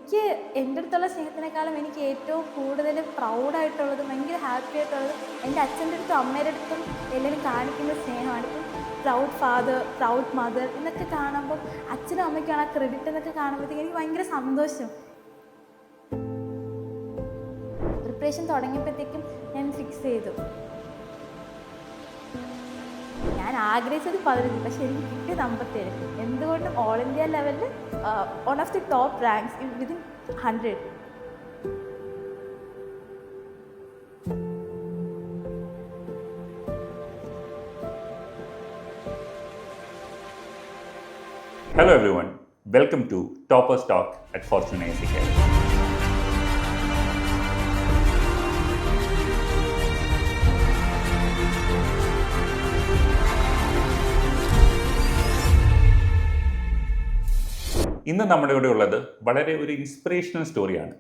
എനിക്ക് എൻ്റെ അടുത്തുള്ള സ്നേഹത്തിനേക്കാളും എനിക്ക് ഏറ്റവും കൂടുതൽ പ്രൗഡായിട്ടുള്ളതും ഭയങ്കര ഹാപ്പി ആയിട്ടുള്ളതും എൻ്റെ അച്ഛൻ്റെ അടുത്തും അമ്മയുടെ അടുത്തും എല്ലാവരും കാണിക്കുന്ന സ്നേഹമാണ്. ഇപ്പം പ്രൗഡ് ഫാദർ, പ്രൗഡ് മദർ എന്നൊക്കെ കാണുമ്പോൾ അച്ഛനും അമ്മയ്ക്കാണ് ആ ക്രെഡിറ്റ് എന്നൊക്കെ കാണുമ്പോഴത്തേക്ക് എനിക്ക് ഭയങ്കര സന്തോഷം. പ്രിപ്പറേഷൻ തുടങ്ങിയപ്പോഴത്തേക്കും ഞാൻ ഫിക്സ് ചെയ്തു, ഞാൻ ആഗ്രഹിച്ചത് 15, പക്ഷേ എനിക്ക് കിട്ടിയത് 57. എന്തുകൊണ്ടും ഓൾ ഇന്ത്യ ലെവലിൽ one of the top ranks within 100. Hello everyone, welcome to Toppers Talk at Fortune ISC. ഇന്ന് നമ്മുടെ ഇവിടെ ഉള്ളത് വളരെ ഒരു ഇൻസ്പിറേഷണൽ സ്റ്റോറിയാണ്.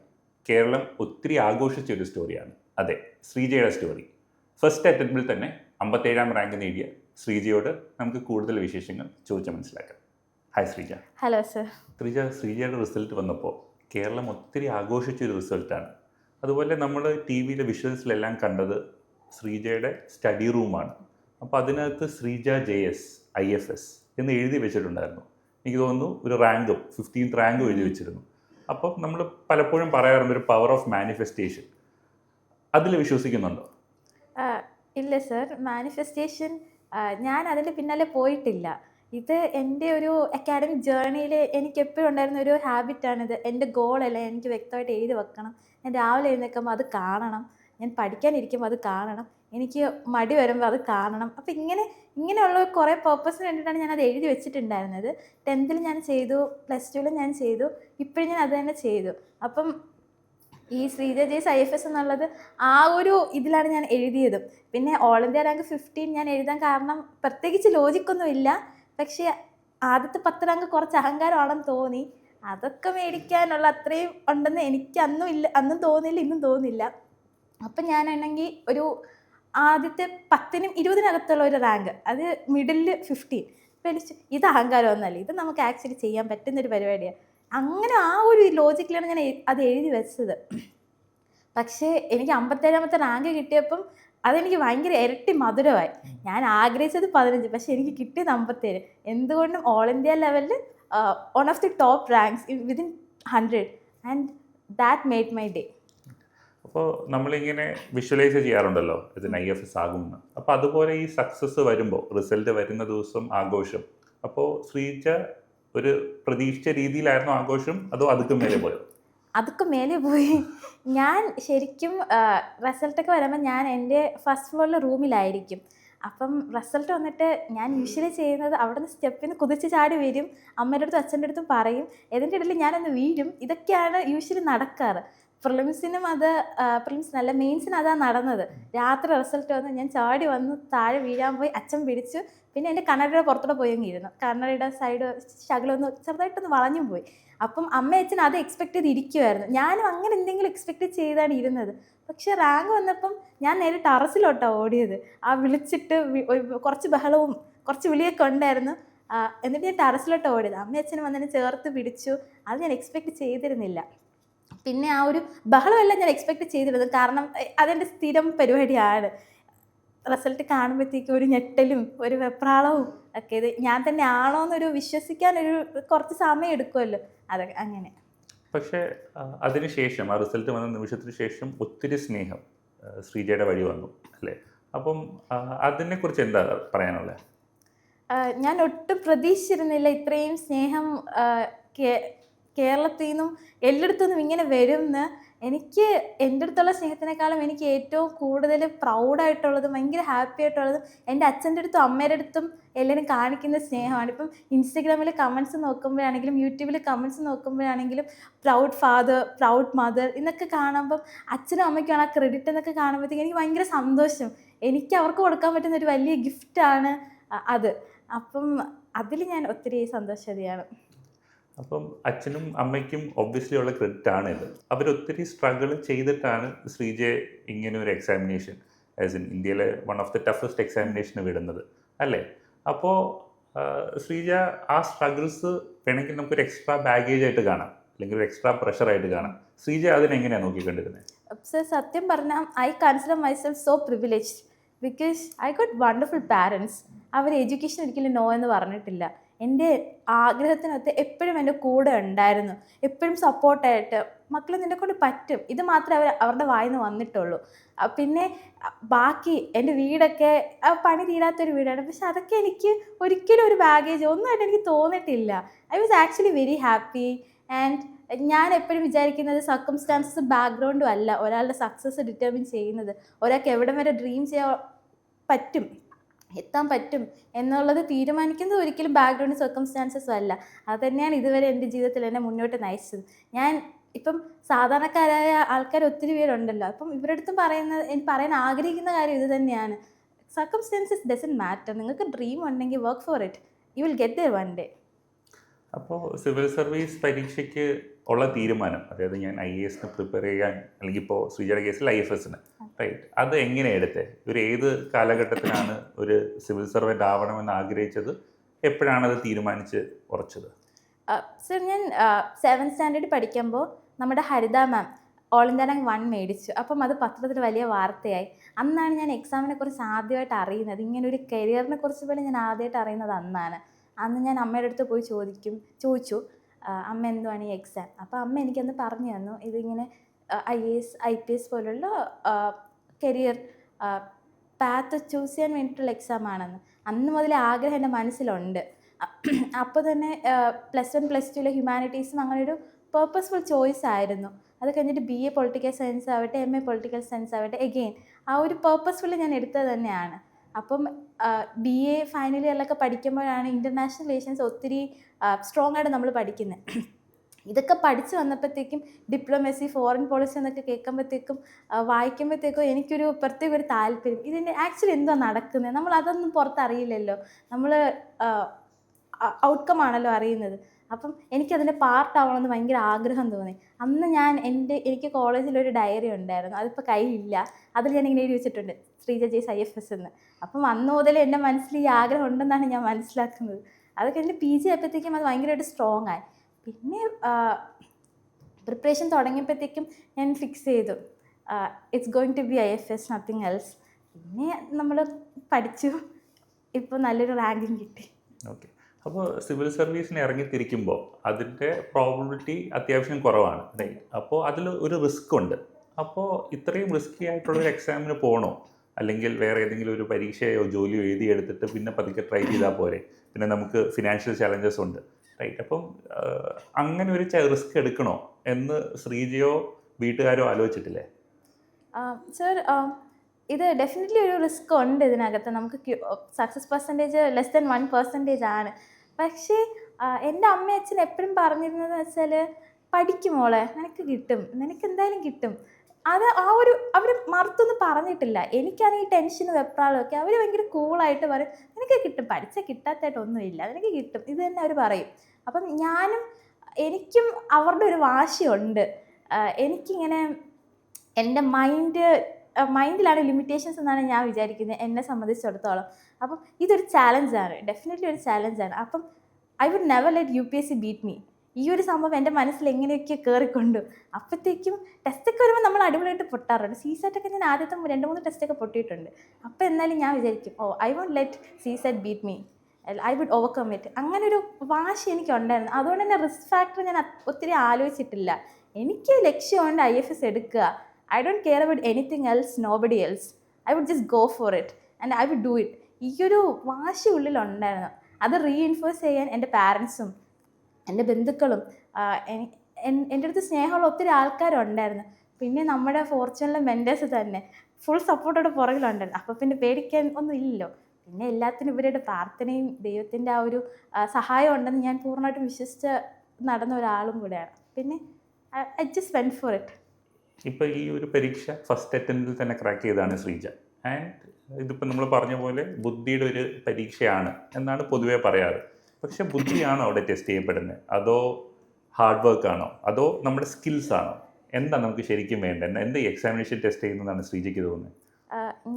കേരളം ഒത്തിരി ആഘോഷിച്ച ഒരു സ്റ്റോറിയാണ്. അതെ, ശ്രീജയുടെ സ്റ്റോറി. ഫസ്റ്റ് അറ്റംപ്റ്റിൽ തന്നെ 57ാം റാങ്ക് നേടിയ ശ്രീജയോട് നമുക്ക് കൂടുതൽ വിശേഷങ്ങൾ ചോദിച്ച് മനസ്സിലാക്കാം. ഹായ് ശ്രീജ. Hello sir. ശ്രീജയുടെ റിസൾട്ട് വന്നപ്പോൾ കേരളം ഒത്തിരി ആഘോഷിച്ചൊരു റിസൾട്ടാണ്. അതുപോലെ നമ്മൾ ടി വിയിലെ വിഷ്വൽസിലെല്ലാം കണ്ടത് ശ്രീജയുടെ സ്റ്റഡി റൂമാണ്. അപ്പോൾ അതിനകത്ത് ശ്രീജ JS IFS എന്ന് എഴുതി വെച്ചിട്ടുണ്ടായിരുന്നു. എനിക്ക് തോന്നുന്നു ഒരു റാങ്കും 15th റാങ്കും എഴുതി വെച്ചിരുന്നു. അപ്പം നമ്മൾ പലപ്പോഴും പറയാറുണ്ട് ഒരു പവർ ഓഫ് മാനിഫെസ്റ്റേഷൻ. അതിൽ വിശ്വസിക്കുന്നുണ്ടോ? ഇല്ല സർ, മാനിഫെസ്റ്റേഷൻ ഞാൻ അതിൻ്റെ പിന്നാലെ പോയിട്ടില്ല. ഇത് എൻ്റെ ഒരു അക്കാഡമിക് ജേർണിയിൽ എനിക്ക് എപ്പോഴും ഉണ്ടായിരുന്ന ഒരു ഹാബിറ്റാണിത്. എൻ്റെ ഗോളല്ല, എനിക്ക് വ്യക്തമായിട്ട് എഴുതി വെക്കണം. ഞാൻ രാവിലെ എഴുന്നേൽക്കുമ്പോൾ അത് കാണണം, ഞാൻ പഠിക്കാനിരിക്കുമ്പോൾ അത് കാണണം, എനിക്ക് മടി വരുമ്പോൾ അത് കാണണം. അപ്പോൾ ഇങ്ങനെയുള്ള കുറേ പർപ്പസിന് വേണ്ടിയിട്ടാണ് ഞാനത് എഴുതി വെച്ചിട്ടുണ്ടായിരുന്നത്. 10th ഞാൻ ചെയ്തു, +2 ഞാൻ ചെയ്തു, ഇപ്പോഴും ഞാൻ അത് തന്നെ ചെയ്തു. അപ്പം ഈ ശ്രീജ JS IFS എന്നുള്ളത് ആ ഒരു ഇതിലാണ് ഞാൻ എഴുതിയതും. പിന്നെ ഓൾ ഇന്ത്യ റാങ്ക് 15 ഞാൻ എഴുതാൻ കാരണം പ്രത്യേകിച്ച് ലോജിക്കൊന്നുമില്ല, പക്ഷേ ആദ്യത്തെ 10 റാങ്ക് കുറച്ച് അഹങ്കാരമാണെന്ന് തോന്നി. അതൊക്കെ മേടിക്കാനുള്ള അത്രയും ഉണ്ടെന്ന് എനിക്ക് അന്നും തോന്നിയില്ല, ഇന്നും തോന്നില്ല. അപ്പം ഞാനാണെങ്കിൽ ഒരു ആദ്യത്തെ 10നും 20നകത്തുള്ള ഒരു റാങ്ക്, അത് മിഡിലിൽ 15. അപ്പം എനിക്ക് ഇത് അഹങ്കാരമൊന്നുമല്ല, ഇത് നമുക്ക് ആക്ച്വലി ചെയ്യാൻ പറ്റുന്നൊരു പരിപാടിയാണ്. അങ്ങനെ ആ ഒരു ലോജിക്കിലാണ് ഞാൻ അത് എഴുതി വെച്ചത്. പക്ഷേ എനിക്ക് 57ാമത്തെ റാങ്ക് കിട്ടിയപ്പം അതെനിക്ക് ഭയങ്കര ഇരട്ടി മധുരമായി. ഞാൻ ആഗ്രഹിച്ചത് 15, പക്ഷേ എനിക്ക് കിട്ടിയത് 57. എന്തുകൊണ്ടും ഓൾ ഇന്ത്യ ലെവലിൽ one of the top ranks within 100 and that made my day. അപ്പോൾ നമ്മളിങ്ങനെ വിഷ്വലൈസ് ചെയ്യാറുണ്ടല്ലോ ഇതിന് IFS ആകുമെന്ന്. അപ്പോൾ അതുപോലെ ഈ സക്സസ് വരുമ്പോൾ, റിസൾട്ട് വരുന്ന ദിവസം ആഘോഷം, അപ്പോൾ ശ്രീജ ഒരു പ്രതീക്ഷിച്ച രീതിയിലായിരുന്നു ആഘോഷം, അതോ അതൊക്കെ മേലെ പോയോ? അതൊക്കെ മേലെ പോയി. ഞാൻ ശരിക്കും റിസൾട്ടൊക്കെ വരുമ്പോൾ ഞാൻ എൻ്റെ ഫസ്റ്റ് ഫ്ലോറിലെ റൂമിലായിരിക്കും. അപ്പം റിസൾട്ട് വന്നിട്ട് ഞാൻ യൂഷ്വലി ചെയ്യുന്നത് അവിടെ നിന്ന് സ്റ്റെപ്പിൽ നിന്ന് കുതിച്ച് ചാടി വരും, അമ്മയുടെ അടുത്തും അച്ഛൻ്റെ അടുത്തും പറയും, ഇതിൻ്റെ ഇടയിൽ ഞാനൊന്ന് വീഴും. ഇതൊക്കെയാണ് യൂഷ്വലി നടക്കാറ്. പ്രിലിംസിനും അത് പ്രിലിംസിനല്ല, മെയിൻസിന് അതാണ് നടന്നത്. രാത്രി റിസൾട്ട് വന്ന് ഞാൻ ചാടി വന്ന് താഴെ വീഴാൻ പോയി, അച്ഛൻ പിടിച്ചു. പിന്നെ എൻ്റെ കണ്ണടയുടെ പുറത്തോടെ പോയി ഇരുന്നു. കണ്ണടയുടെ സൈഡ് ശകലമൊന്ന് ചെറുതായിട്ടൊന്ന് വളഞ്ഞും പോയി. അപ്പം അമ്മ അച്ഛൻ അത് എക്സ്പെക്ട് ചെയ്തിരിക്കുമായിരുന്നു. ഞാനും അങ്ങനെ എന്തെങ്കിലും എക്സ്പെക്ട് ചെയ്താണ് ഇരുന്നത്. പക്ഷേ റാങ്ക് വന്നപ്പം ഞാൻ നേരെ ടെറസിലോട്ടാണ് ഓടിയത്. ആ വിളിച്ചിട്ട് കുറച്ച് ബഹളവും കുറച്ച് വിളിയൊക്കെ ഉണ്ടായിരുന്നു. എന്നിട്ട് ഞാൻ ടെറസിലോട്ടാണ് ഓടിയത്. അമ്മ അച്ഛനും വന്നതിന് ചേർത്ത് പിടിച്ചു. അത് ഞാൻ എക്സ്പെക്ട് ചെയ്തിരുന്നില്ല. പിന്നെ ആ ഒരു ബഹളമെല്ലാം ഞാൻ എക്സ്പെക്ട് ചെയ്തിരുന്നത്, കാരണം അതെൻ്റെ സ്ഥിരം പരിപാടിയാണ്. റിസൾട്ട് കാണുമ്പോഴത്തേക്കും ഒരു ഞെട്ടലും ഒരു വെപ്രാളവും ഒക്കെ, ഇത് ഞാൻ തന്നെ ആണോ എന്നൊരു വിശ്വസിക്കാനൊരു കുറച്ച് സമയം എടുക്കുമല്ലോ, അതൊക്കെ അങ്ങനെ. പക്ഷേ അതിനുശേഷം, ആ റിസൾട്ട് വന്ന നിമിഷത്തിന് ശേഷം ഒത്തിരി സ്നേഹം ശ്രീജയുടെ വഴി വന്നു അല്ലേ? അപ്പം അതിനെക്കുറിച്ച് എന്താ പറയാനുള്ളത്? ഞാൻ ഒട്ടും പ്രതീക്ഷിച്ചിരുന്നില്ല ഇത്രയും സ്നേഹം കേരളത്തിൽ നിന്നും എല്ലായിടത്തു നിന്നും ഇങ്ങനെ വരുമെന്ന്. എനിക്ക് എൻ്റെ അടുത്തുള്ള സ്നേഹത്തിനേക്കാളും എനിക്ക് ഏറ്റവും കൂടുതൽ പ്രൗഡായിട്ടുള്ളതും ഭയങ്കര ഹാപ്പി ആയിട്ടുള്ളതും എൻ്റെ അച്ഛൻ്റെ അടുത്തും അമ്മയുടെ അടുത്തും എല്ലാവരും കാണിക്കുന്ന സ്നേഹമാണ്. ഇപ്പം ഇൻസ്റ്റഗ്രാമിൽ കമൻറ്റ്സ് നോക്കുമ്പോഴാണെങ്കിലും യൂട്യൂബിൽ കമൻറ്റ്സ് നോക്കുമ്പോഴാണെങ്കിലും പ്രൗഡ് ഫാദർ, പ്രൗഡ് മദർ എന്നൊക്കെ കാണുമ്പം അച്ഛനും അമ്മയ്ക്കാണ് ആ ക്രെഡിറ്റ് എന്നൊക്കെ കാണുമ്പോഴത്തേക്ക് എനിക്ക് ഭയങ്കര സന്തോഷം. എനിക്ക് അവർക്ക് കൊടുക്കാൻ പറ്റുന്ന ഒരു വലിയ ഗിഫ്റ്റാണ് അത്. അപ്പം അതിൽ ഞാൻ ഒത്തിരി സന്തോഷവതിയാണ്. അപ്പം അച്ഛനും അമ്മയ്ക്കും ഒബ്വിയസ്ലി ഉള്ള ക്രെഡിറ്റ് ആണ് ഇത്. അവരൊത്തിരി സ്ട്രഗിൾ ചെയ്തിട്ടാണ് ശ്രീജയെ ഇങ്ങനെ ഒരു എക്സാമിനേഷൻ, ആസ് ഇൻ ഇന്ത്യയിലെ വൺ ഓഫ് ദി ടഫസ്റ്റ് എക്സാമിനേഷന് വിടുന്നത് അല്ലേ? അപ്പോൾ ശ്രീജ ആ സ്ട്രഗിൾസ് വേണമെങ്കിൽ നമുക്കൊരു എക്സ്ട്രാ ബാഗേജ് ആയിട്ട് കാണാം അല്ലെങ്കിൽ ഒരു എക്സ്ട്രാ പ്രഷറായിട്ട് കാണാം. ശ്രീജ അതിനെങ്ങനെയാണ് നോക്കിക്കണ്ടിരുന്നത്? സർ, സത്യം പറഞ്ഞാൽ I consider myself so privileged because I got wonderful parents. അവർ എഡ്യൂക്കേഷൻ ഒരിക്കലും നോ എന്ന് പറഞ്ഞിട്ടില്ല. എൻ്റെ ആഗ്രഹത്തിനകത്ത് എപ്പോഴും എൻ്റെ കൂടെ ഉണ്ടായിരുന്നു, എപ്പോഴും സപ്പോർട്ടായിട്ട് മക്കളെ നിന്നെക്കൊണ്ട് പറ്റും, ഇത് മാത്രമേ അവരുടെ വായിൽ നിന്ന് വന്നിട്ടുള്ളൂ. പിന്നെ ബാക്കി എൻ്റെ വീടൊക്കെ പണി തീരാത്തൊരു വീടാണ്, പക്ഷെ അതൊക്കെ എനിക്ക് ഒരിക്കലും ഒരു ബാഗേജ് ഒന്നുമായിട്ട് എനിക്ക് തോന്നിയിട്ടില്ല. I was actually very happy. And ഞാൻ എപ്പോഴും വിചാരിക്കുന്നത് സർക്കംസ്റ്റാൻസസും ബാക്ക്ഗ്രൗണ്ടും അല്ല ഒരാളുടെ സക്സസ് ഡിറ്റർമിൻ ചെയ്യുന്നത്. ഒരാൾക്ക് എവിടം വരെ ഡ്രീം ചെയ്യാൻ പറ്റും, എത്താൻ പറ്റും എന്നുള്ളത് തീരുമാനിക്കുന്നത് ഒരിക്കലും ബാക്ക്ഗ്രൗണ്ട് സർക്കംസ്റ്റാൻസസും അല്ല. അത് തന്നെയാണ് ഇതുവരെ എൻ്റെ ജീവിതത്തിൽ എന്നെ മുന്നോട്ട് നയിച്ചത്. ഞാൻ ഇപ്പം സാധാരണക്കാരായ ആൾക്കാർ ഒത്തിരി പേരുണ്ടല്ലോ, അപ്പം ഇവരുടെ അടുത്തും എനിക്ക് പറയാൻ ആഗ്രഹിക്കുന്ന കാര്യം ഇത് തന്നെയാണ്. Circumstances doesn't matter. നിങ്ങൾക്ക് ഡ്രീം ഉണ്ടെങ്കിൽ work for it, you will get there one day. അപ്പോൾ സിവിൽ സർവീസ് പരീക്ഷയ്ക്ക് ഉള്ള തീരുമാനം, അതായത് ഞാൻ IAS പ്രിപ്പയർ ചെയ്യാൻ, അല്ലെങ്കിൽ ഇപ്പോൾ ശ്രീജയുടെ കേസിൽ IFS റൈറ്റ്, അത് എങ്ങനെയാണ് എടുത്തത്? ഒരു ഏത് കാലഘട്ടത്തിലാണ് ഒരു സിവിൽ സർവൻ്റ് ആവണമെന്ന് ആഗ്രഹിച്ചത്? എപ്പോഴാണത് തീരുമാനിച്ച് ഉറച്ചത്? സർ, ഞാൻ 7th സ്റ്റാൻഡേർഡ് പഠിക്കുമ്പോൾ നമ്മുടെ ഹരിത മാം ഓൾ ഇന്ത്യ റാങ്ക് 1 മേടിച്ചു. അപ്പം അത് പത്രത്തിൽ വലിയ വാർത്തയായി. അന്നാണ് ഞാൻ എക്സാമിനെ കുറിച്ച് ആദ്യമായിട്ട് അറിയുന്നത്. ഇങ്ങനെ ഒരു കരിയറിനെ കുറിച്ച് പോലും ഞാൻ ആദ്യമായിട്ട് അറിയുന്നത് അന്നാണ്. അന്ന് ഞാൻ അമ്മയുടെ അടുത്ത് പോയി ചോദിച്ചു അമ്മ എന്തുവാണ് ഈ എക്സാം? അപ്പോൾ അമ്മ എനിക്കന്ന് പറഞ്ഞു തന്നു, ഇതിങ്ങനെ IAS IPS പോലുള്ള കരിയർ പാത്ത് ചൂസ് ചെയ്യാൻ വേണ്ടിയിട്ടുള്ള എക്സാം ആണെന്ന്. അന്ന് മുതലേ ആഗ്രഹം എൻ്റെ മനസ്സിലുണ്ട്. അപ്പോൾ തന്നെ +1 +2 ഹ്യൂമാനിറ്റീസും അങ്ങനെ ഒരു പേർപ്പസ്ഫുൾ ചോയ്സ് ആയിരുന്നു. അത് കഴിഞ്ഞിട്ട് BA പൊളിറ്റിക്കൽ സയൻസ് ആവട്ടെ, MA പൊളിറ്റിക്കൽ സയൻസ് ആവട്ടെ, എഗെയിൻ ആ ഒരു പേർപ്പസ്ഫുള്ളി ഞാൻ എടുത്തത് തന്നെയാണ്. അപ്പം BA ഫൈനൽ ഇയറിലൊക്കെ പഠിക്കുമ്പോഴാണ് ഇൻ്റർനാഷണൽ റിലേഷൻസ് ഒത്തിരി സ്ട്രോങ് ആയിട്ട് നമ്മൾ പഠിക്കുന്നത്. ഇതൊക്കെ പഠിച്ച് വന്നപ്പോഴത്തേക്കും ഡിപ്ലോമസി, ഫോറിൻ പോളിസി എന്നൊക്കെ കേൾക്കുമ്പോഴത്തേക്കും വായിക്കുമ്പോഴത്തേക്കും എനിക്കൊരു പ്രത്യേക ഒരു താല്പര്യം, ഇതിൻ്റെ ആക്ച്വലി എന്തോ നടക്കുന്നത്, നമ്മൾ അതൊന്നും പുറത്തറിയില്ലല്ലോ, നമ്മൾ ഔട്ട്കം ആണല്ലോ അറിയുന്നത്. അപ്പം എനിക്കതിൻ്റെ പാർട്ടാവണമെന്ന് ഭയങ്കര ആഗ്രഹം തോന്നി. അന്ന് എനിക്ക് കോളേജിലൊരു ഡയറി ഉണ്ടായിരുന്നു, അതിപ്പോൾ കയ്യിലില്ല. അതിൽ ഞാൻ ഇങ്ങനെ എഴുതി വെച്ചിട്ടുണ്ട് ശ്രീജ ജെയ്സ് IFS എന്ന്. അപ്പം അന്ന് മുതൽ എൻ്റെ മനസ്സിൽ ഈ ആഗ്രഹം ഉണ്ടെന്നാണ് ഞാൻ മനസ്സിലാക്കുന്നത്. അത് കഴിഞ്ഞ് PG ആയപ്പോഴത്തേക്കും അത് ഭയങ്കരമായിട്ട് സ്ട്രോങ് ആയി. പിന്നെ പ്രിപ്പറേഷൻ തുടങ്ങിയപ്പോഴത്തേക്കും ഞാൻ ഫിക്സ് ചെയ്തു it's going to be IFS, nothing else. പിന്നെ നമ്മൾ പഠിച്ചു, ഇപ്പോൾ നല്ലൊരു റാങ്കിങ് കിട്ടി. ഓക്കെ. അപ്പോൾ സിവിൽ സർവീസിന് ഇറങ്ങിത്തിരിക്കുമ്പോൾ അതിൻ്റെ പ്രോബിലിറ്റി അത്യാവശ്യം കുറവാണ്, റൈറ്റ്? അപ്പോൾ അതിൽ ഒരു റിസ്ക് ഉണ്ട്. അപ്പോൾ ഇത്രയും റിസ്കി ആയിട്ടുള്ളൊരു എക്സാമിന് പോകണോ, അല്ലെങ്കിൽ വേറെ ഏതെങ്കിലും ഒരു പരീക്ഷയോ ജോലിയോ എഴുതിയെടുത്തിട്ട് പിന്നെ പതുക്കെ ട്രൈ ചെയ്താൽ പോരെ? പിന്നെ നമുക്ക് ഫിനാൻഷ്യൽ ചാലഞ്ചസ് ഉണ്ട്, റൈറ്റ്? അപ്പം അങ്ങനെ ഒരു റിസ്ക് എടുക്കണോ എന്ന് ശ്രീജയോ വീട്ടുകാരോ ആലോചിച്ചിട്ടില്ലേ? സർ, ഇത് ഡെഫിനറ്റ്ലി ഒരു റിസ്ക് ഉണ്ട് ഇതിനകത്ത്. നമുക്ക് സക്സസ് പെർസെൻറ്റേജ് <1% ആണ്. പക്ഷേ എൻ്റെ അമ്മയും അച്ഛനും എപ്പോഴും പറഞ്ഞിരുന്നതെന്ന് വെച്ചാൽ, പഠിക്കും മോളെ, നിനക്ക് കിട്ടും, നിനക്ക് എന്തായാലും കിട്ടും. അത് അവർ മറുത്തൊന്നും പറഞ്ഞിട്ടില്ല. എനിക്കാണെങ്കിൽ ടെൻഷനും വെപ്രാളും ഒക്കെ, അവർ ഭയങ്കര കൂളായിട്ട് പറയും നിനക്ക് കിട്ടും, പഠിച്ചാൽ കിട്ടാത്തായിട്ടൊന്നുമില്ല, നിനക്ക് കിട്ടും, ഇത് തന്നെ അവർ പറയും. അപ്പം എനിക്കും അവരുടെ ഒരു വാശിയുണ്ട്. എനിക്കിങ്ങനെ എൻ്റെ മൈൻഡിലാണ് ലിമിറ്റേഷൻസ് എന്നാണ് ഞാൻ വിചാരിക്കുന്നത്, എന്നെ സംബന്ധിച്ചിടത്തോളം. അപ്പം ഇതൊരു ചാലഞ്ചാണ്, ഡെഫിനറ്റ്ലി ഒരു ചാലഞ്ചാണ്. അപ്പം I would never let UPSC beat me. ഈ ഒരു സംഭവം എൻ്റെ മനസ്സിൽ എങ്ങനെയൊക്കെ കയറിക്കൊണ്ടു. അപ്പോഴത്തേക്കും ടെസ്റ്റൊക്കെ വരുമ്പോൾ നമ്മൾ അടിപൊളിയായിട്ട് പൊട്ടാറുണ്ട്. CSAT ഒക്കെ ഞാൻ ആദ്യത്തെ 2-3 ടെസ്റ്റൊക്കെ പൊട്ടിയിട്ടുണ്ട്. അപ്പോൾ എന്നാലും ഞാൻ വിചാരിക്കും, I won't let CSAT beat me, I would overcome it. അങ്ങനെ ഒരു വാശി എനിക്കുണ്ടായിരുന്നു. അതുകൊണ്ട് തന്നെ റിസ്ക് ഫാക്ടർ ഞാൻ ഒത്തിരി ആലോചിച്ചിട്ടില്ല. എനിക്ക് ലക്ഷ്യമുണ്ട് IFS എടുക്കുക. I don't care about anything else, nobody else. I would just go for it and I would do it. ഈ ഒരു വാശി ഉള്ളിലുണ്ടായിരുന്നു. അത് റീഇൻഫോഴ്സ് ചെയ്യാൻ എൻ്റെ പാരൻസും എൻ്റെ ബന്ധുക്കളും എൻ്റെ അടുത്ത് സ്നേഹമുള്ള ഒത്തിരി ആൾക്കാരുണ്ടായിരുന്നു. പിന്നെ നമ്മുടെ ഫോർച്യൂണിലെ മെൻറ്റേഴ്സ് തന്നെ ഫുൾ സപ്പോർട്ടോടെ പുറകിലുണ്ടായിരുന്നു. അപ്പോൾ പിന്നെ പേടിക്കാൻ ഒന്നും ഇല്ലല്ലോ. പിന്നെ എല്ലാത്തിനും ഇവരുടെ പ്രാർത്ഥനയും ദൈവത്തിൻ്റെ ആ ഒരു സഹായം ഉണ്ടെന്ന് ഞാൻ പൂർണ്ണമായിട്ടും വിശ്വസിച്ച് നടന്ന ഒരാളും കൂടെയാണ്. പിന്നെ I just went for it. ഇപ്പോൾ ഈ ഒരു പരീക്ഷ ഫസ്റ്റ് അറ്റംപ്റ്റിൽ തന്നെ ക്രാക്ക് ചെയ്തതാണ് ശ്രീജ. ആൻഡ് ഇതിപ്പോൾ നമ്മൾ പറഞ്ഞ പോലെ ബുദ്ധിയുടെ ഒരു പരീക്ഷയാണ് എന്നാണ് പൊതുവേ പറയാറ്. പക്ഷെ ബുദ്ധിയാണോ അവിടെ ടെസ്റ്റ് ചെയ്യപ്പെടുന്നത്, അതോ ഹാർഡ് വർക്ക് ആണോ, അതോ നമ്മുടെ സ്കിൽസ് ആണോ? എന്താ നമുക്ക് ശരിക്കും വേണ്ടത്? എന്താ ഈ എക്സാമിനേഷൻ ടെസ്റ്റ് ചെയ്യുന്നതാണ് ശ്രീജയ്ക്ക് തോന്നുന്നത്?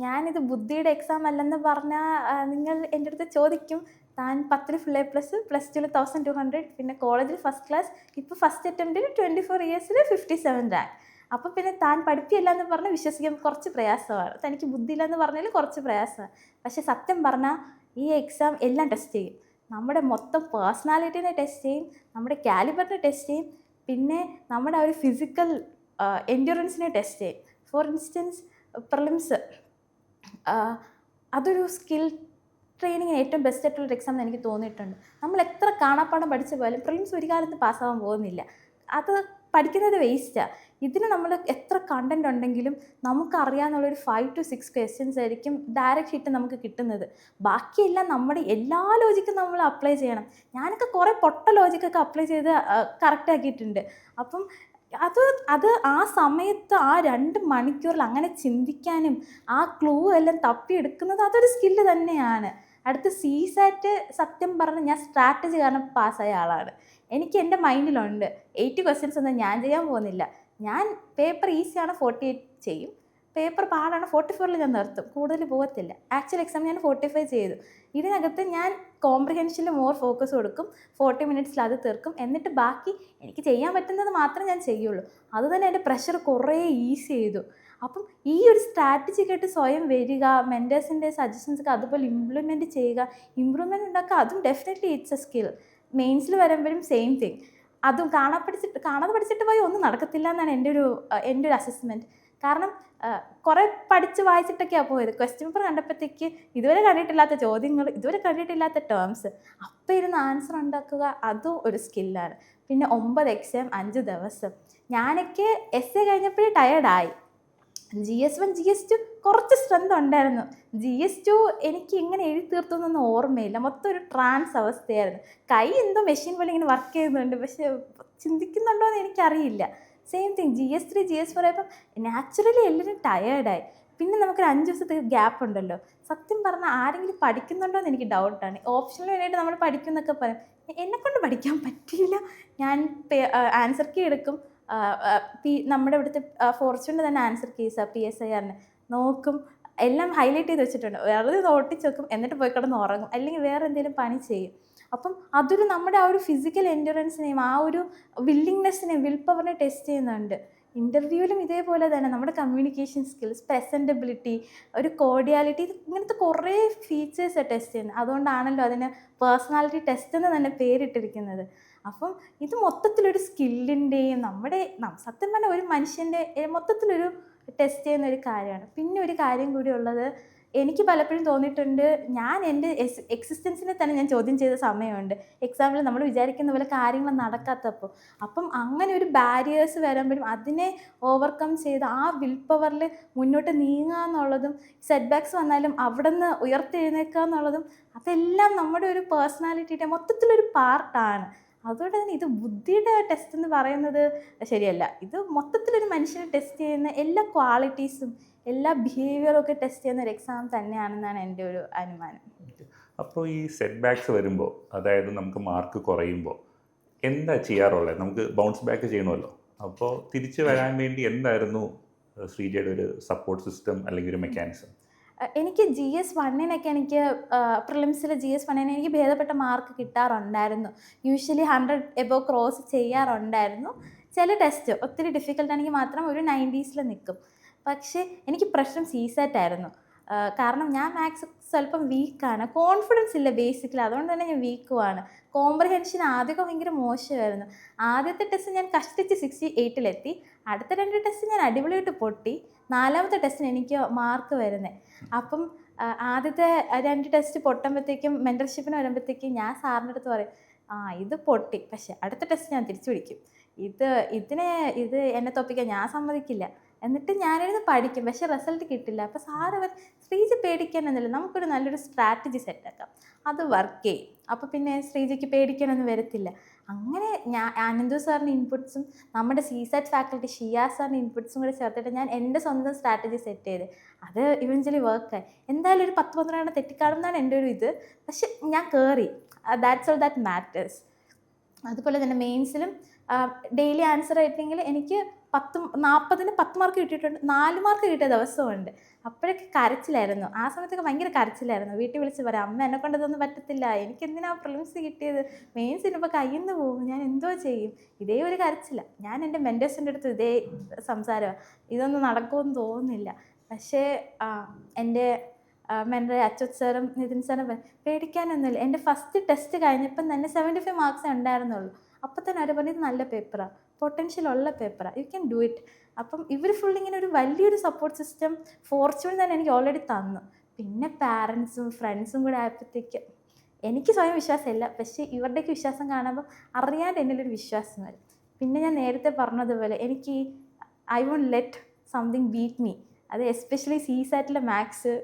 ഞാനിത് ബുദ്ധിയുടെ എക്സാം അല്ലെന്ന് പറഞ്ഞാൽ നിങ്ങൾ എൻ്റെ അടുത്ത് ചോദിക്കും, താൻ 10ൽ ഫുൾ എ പ്ലസ്, +2ൽ 1200, പിന്നെ കോളേജിൽ ഫസ്റ്റ് ക്ലാസ്, ഇപ്പോൾ ഫസ്റ്റ് അറ്റംപ്റ്റിൽ 24 ഇയേഴ്സിൽ 57 റാങ്ക്. അപ്പോൾ പിന്നെ താൻ പഠിപ്പില്ല എന്ന് പറഞ്ഞാൽ വിശ്വസിക്കാൻ കുറച്ച് പ്രയാസമാണ്. തനിക്ക് ബുദ്ധിയില്ല എന്ന് പറഞ്ഞാൽ കുറച്ച് പ്രയാസമാണ്. പക്ഷേ സത്യം പറഞ്ഞാൽ ഈ എക്സാം എല്ലാം ടെസ്റ്റ് ചെയ്യും. നമ്മുടെ മൊത്തം പേഴ്സണാലിറ്റീനെ ടെസ്റ്റ് ചെയ്യും, നമ്മുടെ കാലിബറിനെ ടെസ്റ്റ് ചെയ്യും, പിന്നെ നമ്മുടെ ആ ഒരു ഫിസിക്കൽ എൻഡ്യൂറൻസിനെ ടെസ്റ്റ് ചെയ്യും. ഫോർ ഇൻസ്റ്റൻസ് പ്രിലിംസ് അതൊരു സ്കിൽ ട്രെയിനിങ്ങിന് ഏറ്റവും ബെസ്റ്റ് ആയിട്ടുള്ളൊരു എക്സാം എന്ന് എനിക്ക് തോന്നിയിട്ടുണ്ട്. നമ്മൾ എത്ര കാണാപ്പാഠം പഠിച്ച പോയാലും പ്രിലിംസ് ഒരു കാലത്ത് പാസ്സാവാൻ പോകുന്നില്ല. അത് പഠിക്കുന്നത് വേസ്റ്റാണ്. ഇതിന് നമ്മൾ എത്ര കണ്ടൻറ് ഉണ്ടെങ്കിലും നമുക്കറിയാമെന്നുള്ളൊരു 5 to 6 ക്വസ്റ്റ്യൻസ് ആയിരിക്കും ഡയറക്റ്റ് ഹിറ്റ് നമുക്ക് കിട്ടുന്നത്. ബാക്കിയെല്ലാം നമ്മുടെ എല്ലാ ലോജിക്കും നമ്മൾ അപ്ലൈ ചെയ്യണം. ഞാനൊക്കെ കുറേ പൊട്ട ലോജിക്കൊക്കെ അപ്ലൈ ചെയ്ത് കറക്റ്റ് ആക്കിയിട്ടുണ്ട്. അപ്പം അത് ആ സമയത്ത് ആ 2 മണിക്കൂറിൽ അങ്ങനെ ചിന്തിക്കാനും ആ ക്ലൂ എല്ലാം തപ്പിയെടുക്കുന്നത് അതൊരു സ്കില്ല് തന്നെയാണ്. അടുത്ത CSAT സത്യം പറഞ്ഞാൽ ഞാൻ സ്ട്രാറ്റജി കാരണം പാസ്സായ ആളാണ്. എനിക്ക് എൻ്റെ മൈൻഡിലുണ്ട് 80 ക്വസ്റ്റ്യൻസ് ഒന്നും ഞാൻ ചെയ്യാൻ പോകുന്നില്ല. ഞാൻ പേപ്പർ ഈസിയാണ് 48 ചെയ്യും, പേപ്പർ പാടാണ് 44ൽ ഞാൻ നിർത്തും, കൂടുതൽ പോകത്തില്ല. ആക്ച്വൽ എക്സാം ഞാൻ 45 ചെയ്തു. ഇതിനകത്ത് ഞാൻ കോംപ്രിഹെൻഷനിൽ മോർ ഫോക്കസ് കൊടുക്കും, 40 മിനിറ്റ്സിൽ അത് തീർക്കും. എന്നിട്ട് ബാക്കി എനിക്ക് ചെയ്യാൻ പറ്റുന്നത് മാത്രമേ ഞാൻ ചെയ്യുള്ളൂ. അതുതന്നെ എൻ്റെ പ്രഷർ കുറേ ഈസി ചെയ്തു. അപ്പം ഈ ഒരു സ്ട്രാറ്റജി കേട്ട് സ്വയം വരിക, മെൻറ്റേഴ്സിൻ്റെ സജഷൻസൊക്കെ അതുപോലെ ഇംപ്ലിമെൻറ്റ് ചെയ്യുക, ഇമ്പ്രൂവ്മെൻറ്റ് ഉണ്ടാക്കുക, അതും ഡെഫിനറ്റ്ലി ഇറ്റ്സ് എ സ്കിൽ. മെയിൻസിൽ വരുമ്പോഴും സെയിം തിങ്. അതും കാണാതെ പഠിച്ചിട്ട് പോയി ഒന്നും നടക്കത്തില്ല എന്നാണ് എൻ്റെ ഒരു അസസ്മെൻറ്റ്. കാരണം കുറേ പഠിച്ച് വായിച്ചിട്ടൊക്കെയാണ് പോയത്. ക്വസ്റ്റ്യൻ പേപ്പർ കണ്ടപ്പോഴത്തേക്ക് ഇതുവരെ കണ്ടിട്ടില്ലാത്ത ചോദ്യങ്ങൾ, ഇതുവരെ കണ്ടിട്ടില്ലാത്ത ടേംസ്, അപ്പം ഇരുന്ന് ആൻസർ ഉണ്ടാക്കുക, അതും ഒരു സ്കില്ലാണ്. പിന്നെ 9 എക്സാം 5 ദിവസം. ഞാനൊക്കെ essay കഴിഞ്ഞപ്പോഴേ ടയേർഡായി. GS1 GS2 കുറച്ച് സ്ട്രെങ്ത് ഉണ്ടായിരുന്നു. GS2 എനിക്ക് ഇങ്ങനെ എഴുതി തീർത്തു എന്നൊന്നും ഓർമ്മയില്ല. മൊത്തം ഒരു ട്രാൻസ് അവസ്ഥയായിരുന്നു. കൈ എന്തോ മെഷീൻ പോലെ ഇങ്ങനെ വർക്ക് ചെയ്യുന്നുണ്ട്, പക്ഷെ ചിന്തിക്കുന്നുണ്ടോ എന്ന് എനിക്കറിയില്ല. സെയിം തിങ് GS3 GS4 ആയപ്പം നാച്ചുറലി എല്ലാവരും ടയേർഡായി. പിന്നെ നമുക്കൊരു 5 ദിവസത്തെ ഗ്യാപ്പ് ഉണ്ടല്ലോ. സത്യം പറഞ്ഞാൽ ആരെങ്കിലും പഠിക്കുന്നുണ്ടോ എന്ന് എനിക്ക് ഡൗട്ടാണ്. ഓപ്ഷന് വേണ്ടിയിട്ട് നമ്മൾ പഠിക്കും എന്നൊക്കെ പറയും. എന്നെക്കൊണ്ട് പഠിക്കാൻ പറ്റിയില്ല. ഞാൻ ആൻസർ കീ എടുക്കും, നമ്മുടെ ഇവിടുത്തെ ഫോർച്യൂണിൻ്റെ തന്നെ ആൻസർ കീസാണ് PSIRന് നോക്കും, എല്ലാം ഹൈലൈറ്റ് ചെയ്ത് വെച്ചിട്ടുണ്ട്, വെറുതെ ഒട്ടിച്ച് വെക്കും, എന്നിട്ട് പോയി കിടന്ന് ഉറങ്ങും, അല്ലെങ്കിൽ വേറെ എന്തെങ്കിലും പണി ചെയ്യും. അപ്പം അതൊരു നമ്മുടെ ആ ഒരു ഫിസിക്കൽ എൻഡ്യൂറൻസിനെയും ആ ഒരു വില്ലിങ്നെസ്സിനെയും വിൽ പവറിനെ ടെസ്റ്റ് ചെയ്യുന്നുണ്ട്. ഇൻ്റർവ്യൂവിലും ഇതേപോലെ തന്നെ നമ്മുടെ കമ്മ്യൂണിക്കേഷൻ സ്കിൽസ്, പ്രസൻറ്റബിലിറ്റി, ഒരു കോർഡിയാലിറ്റി, ഇങ്ങനത്തെ കുറേ ഫീച്ചേഴ്സാണ് ടെസ്റ്റ് ചെയ്യുന്നത്. അതുകൊണ്ടാണല്ലോ അതിന് പേഴ്സണാലിറ്റി ടെസ്റ്റ് എന്ന് തന്നെ പേരിട്ടിരിക്കുന്നത്. അപ്പം ഇത് മൊത്തത്തിലൊരു സ്കില്ലിൻ്റെയും സത്യം പറഞ്ഞാൽ ഒരു മനുഷ്യൻ്റെ മൊത്തത്തിലൊരു ടെസ്റ്റ് ചെയ്യുന്ന ഒരു കാര്യമാണ്. പിന്നെ ഒരു കാര്യം കൂടി ഉള്ളത്, എനിക്ക് പലപ്പോഴും തോന്നിയിട്ടുണ്ട്, ഞാൻ എൻ്റെ എക്സിസ്റ്റൻസിനെ തന്നെ ഞാൻ ചോദ്യം ചെയ്ത സമയമുണ്ട്. എക്സാമ്പിൾ നമ്മൾ വിചാരിക്കുന്ന പോലെ കാര്യങ്ങൾ നടക്കാത്തപ്പോൾ. അപ്പം അങ്ങനെ ഒരു ബാരിയേഴ്സ് വരുമ്പോഴും അതിനെ ഓവർകം ചെയ്ത് ആ വിൽ പവറിൽ മുന്നോട്ട് നീങ്ങുക എന്നുള്ളതും, സെറ്റ് ബാക്സ് വന്നാലും അവിടെ നിന്ന് ഉയർത്തെഴുന്നേൽക്കുക എന്നുള്ളതും, അതെല്ലാം നമ്മുടെ ഒരു പേഴ്സണാലിറ്റിയുടെ മൊത്തത്തിലൊരു പാർട്ടാണ്. അതുകൊണ്ട് തന്നെ ഇത് ബുദ്ധിയുടെ ടെസ്റ്റ് എന്ന് പറയുന്നത് ശരിയല്ല. ഇത് മൊത്തത്തിലൊരു മനുഷ്യനെ ടെസ്റ്റ് ചെയ്യുന്ന എല്ലാ ക്വാളിറ്റീസും എല്ലാ ബിഹേവിയറും ഒക്കെ ടെസ്റ്റ് ചെയ്യുന്ന ഒരു എക്സാം തന്നെയാണെന്നാണ് എൻ്റെ ഒരു അനുമാനം. അപ്പോൾ ഈ സെറ്റ് ബാക്സ് വരുമ്പോൾ, അതായത് നമുക്ക് മാർക്ക് കുറയുമ്പോൾ എന്താ ചെയ്യാറുള്ളത്? നമുക്ക് ബൗൺസ് ബാക്ക് ചെയ്യണമല്ലോ. അപ്പോൾ തിരിച്ചു വരാൻ വേണ്ടി എന്തായിരുന്നു ശ്രീജയുടെ ഒരു സപ്പോർട്ട് സിസ്റ്റം അല്ലെങ്കിൽ ഒരു മെക്കാനിസം? എനിക്ക് GS1-നൊക്കെ എനിക്ക് പ്രിലിംസിൽ GS1-ന് എനിക്ക് ഭേദപ്പെട്ട മാർക്ക് കിട്ടാറുണ്ടായിരുന്നു. യൂഷ്വലി 100 എബോവ് ക്രോസ് ചെയ്യാറുണ്ടായിരുന്നു. ചില ടെസ്റ്റ് ഒത്തിരി ഡിഫിക്കൽട്ടാണെങ്കിൽ മാത്രം ഒരു 90s നിൽക്കും. പക്ഷേ എനിക്ക് പ്രശ്നം CSAT ആയിരുന്നു. കാരണം ഞാൻ മാത്സ് സ്വല്പം വീക്കാണ്, കോൺഫിഡൻസ് ഇല്ല ബേസിക്കലി, അതുകൊണ്ട് തന്നെ ഞാൻ വീക്കുമാണ്. കോംപ്രിഹെൻഷൻ ആദ്യമൊക്കെ ഭയങ്കര മോശമായിരുന്നു. ആദ്യത്തെ ടെസ്റ്റ് ഞാൻ കഷ്ടിച്ച് 68-ലെത്തി, അടുത്ത 2 ടെസ്റ്റ് ഞാൻ അടിപൊളിയായിട്ട് പൊട്ടി, 4ാമത്തെ ടെസ്റ്റിന് എനിക്ക് മാർക്ക് വരുന്നത്. അപ്പം ആദ്യത്തെ 2 ടെസ്റ്റ് പൊട്ടുമ്പോഴത്തേക്കും മെൻറ്റർഷിപ്പിന് വരുമ്പോഴത്തേക്കും ഞാൻ സാറിൻ്റെ അടുത്ത് പറയും, ഇത് പൊട്ടി, പക്ഷേ അടുത്ത ടെസ്റ്റ് ഞാൻ തിരിച്ചു പിടിക്കും, ഇത് എന്നെ തോൽപ്പിക്കാൻ ഞാൻ സമ്മതിക്കില്ല. എന്നിട്ട് ഞാനിരുന്ന് പഠിക്കും, പക്ഷേ റിസൾട്ട് കിട്ടില്ല. അപ്പോൾ സാറ് ശ്രീജ പേടിക്കാനൊന്നുമില്ല, നമുക്കൊരു നല്ലൊരു സ്ട്രാറ്റജി സെറ്റാക്കാം, അത് വർക്ക് ചെയ്യും, അപ്പോൾ പിന്നെ ശ്രീജയ്ക്ക് പേടിക്കാനൊന്നും വരത്തില്ല. അങ്ങനെ ഞാൻ അനന്തു സാറിൻ്റെ ഇൻപുട്സും നമ്മുടെ CSAT ഫാക്കൽറ്റി ഷിയാ സാറിൻ്റെ ഇൻപുട്സും കൂടെ ചേർത്തിട്ട് ഞാൻ എൻ്റെ സ്വന്തം സ്ട്രാറ്റജി സെറ്റ് ചെയ്ത് അത് ഇവഞ്ച്വലി വർക്കായി. എന്തായാലും ഒരു 10-12 തെറ്റിക്കാണെന്നാണ് എൻ്റെ ഒരു ഇത്, പക്ഷെ ഞാൻ കയറി. That's all that matters. അതുപോലെ തന്നെ മെയിൻസിലും ഡെയിലി ആൻസർ റൈറ്റിങ്ങിൽ എനിക്ക് 40ന് 10 മാർക്ക് കിട്ടിയിട്ടുണ്ട്, 4 മാർക്ക് കിട്ടിയ ദിവസമുണ്ട്. അപ്പോഴൊക്കെ കരച്ചിലായിരുന്നു. ആ സമയത്തൊക്കെ ഭയങ്കര കരച്ചിലായിരുന്നു. വീട്ടിൽ വിളിച്ച് പറയാം, അമ്മ എന്നെക്കൊണ്ട് ഇതൊന്നും പറ്റത്തില്ല, എനിക്കെന്തിനാ പ്രിലിംസ് കിട്ടിയത്, മെയിൻസിന് ഇപ്പോൾ കയ്യിൽ നിന്ന് പോകും, ഞാൻ എന്തോ ചെയ്യും, ഇതേ ഒരു കരച്ചില്ല. ഞാൻ എൻ്റെ മെൻറ്റേഴ്സിൻ്റെ അടുത്ത് ഇതേ സംസാരമാണ്, ഇതൊന്നും നടക്കുമെന്ന് തോന്നുന്നില്ല. പക്ഷേ എൻ്റെ മെൻറ്റർ അച്യുത് സാറും നിതിൻ സാറും പേടിക്കാനൊന്നുമില്ല. എൻ്റെ ഫസ്റ്റ് ടെസ്റ്റ് കഴിഞ്ഞപ്പം തന്നെ 75 മാർക്സേ ഉണ്ടായിരുന്നുള്ളൂ. അപ്പോൾ തന്നെ അവർ പറഞ്ഞു, ഇത് നല്ല പേപ്പറാണ്, പൊട്ടൻഷ്യൽ ഉള്ള പേപ്പറാണ്, യു ക്യാൻ ഡു ഇറ്റ്. അപ്പം ഇവർ ഫുൾ ഇങ്ങനെ ഒരു വലിയൊരു സപ്പോർട്ട് സിസ്റ്റം ഫോർച്യൂൺ തന്നെ എനിക്ക് ഓൾറെഡി തന്നു. പിന്നെ പാരൻസും ഫ്രണ്ട്സും കൂടെ ആയപ്പോഴത്തേക്ക് എനിക്ക് സ്വയം വിശ്വാസമില്ല, പക്ഷേ ഇവരുടെയൊക്കെ വിശ്വാസം കാണുമ്പോൾ അറിയാണ്ട് എന്നിലൊരു വിശ്വാസം വരും. പിന്നെ ഞാൻ നേരത്തെ പറഞ്ഞതുപോലെ എനിക്ക് I won't let something beat me. അത് എസ്പെഷ്യലി CSAT മാത്സ്,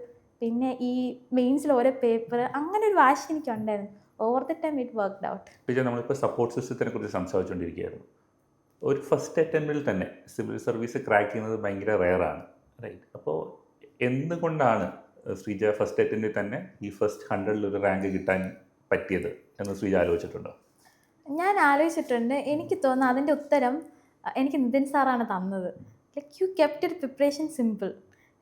പിന്നെ ഈ മെയിൻസിൽ ഓരോ പേപ്പർ, അങ്ങനെ ഒരു വാശി എനിക്കുണ്ടായിരുന്നു. Over the time it worked out. പിന്നെ നമ്മളിപ്പോൾ സപ്പോർട്ട് സിസ്റ്റത്തിനെ കുറിച്ച് സംസാരിച്ചുകൊണ്ടിരിക്കുകയായിരുന്നു. ഒരു ഫസ്റ്റ് അറ്റംപ്റ്റിൽ തന്നെ സിവിൽ സർവീസ് ക്രാക്ക് ചെയ്യുന്നത് ഭയങ്കര റെയറാണ്, റൈറ്റ്? അപ്പോൾ എന്തുകൊണ്ടാണ് ശ്രീജ ഫസ്റ്റ് അറ്റംപ്റ്റിൽ തന്നെ ഈ ഫസ്റ്റ് 100ൽ ഒരു റാങ്ക് കിട്ടാൻ പറ്റിയത് എന്ന് ശ്രീജ ആലോചിച്ചിട്ടുണ്ടോ? ഞാൻ ആലോചിച്ചിട്ടുണ്ട്. എനിക്ക് തോന്നുന്നു അതിൻ്റെ ഉത്തരം എനിക്ക് നിതിൻ സാറാണ് തന്നത്. Like you kept your preparation simple.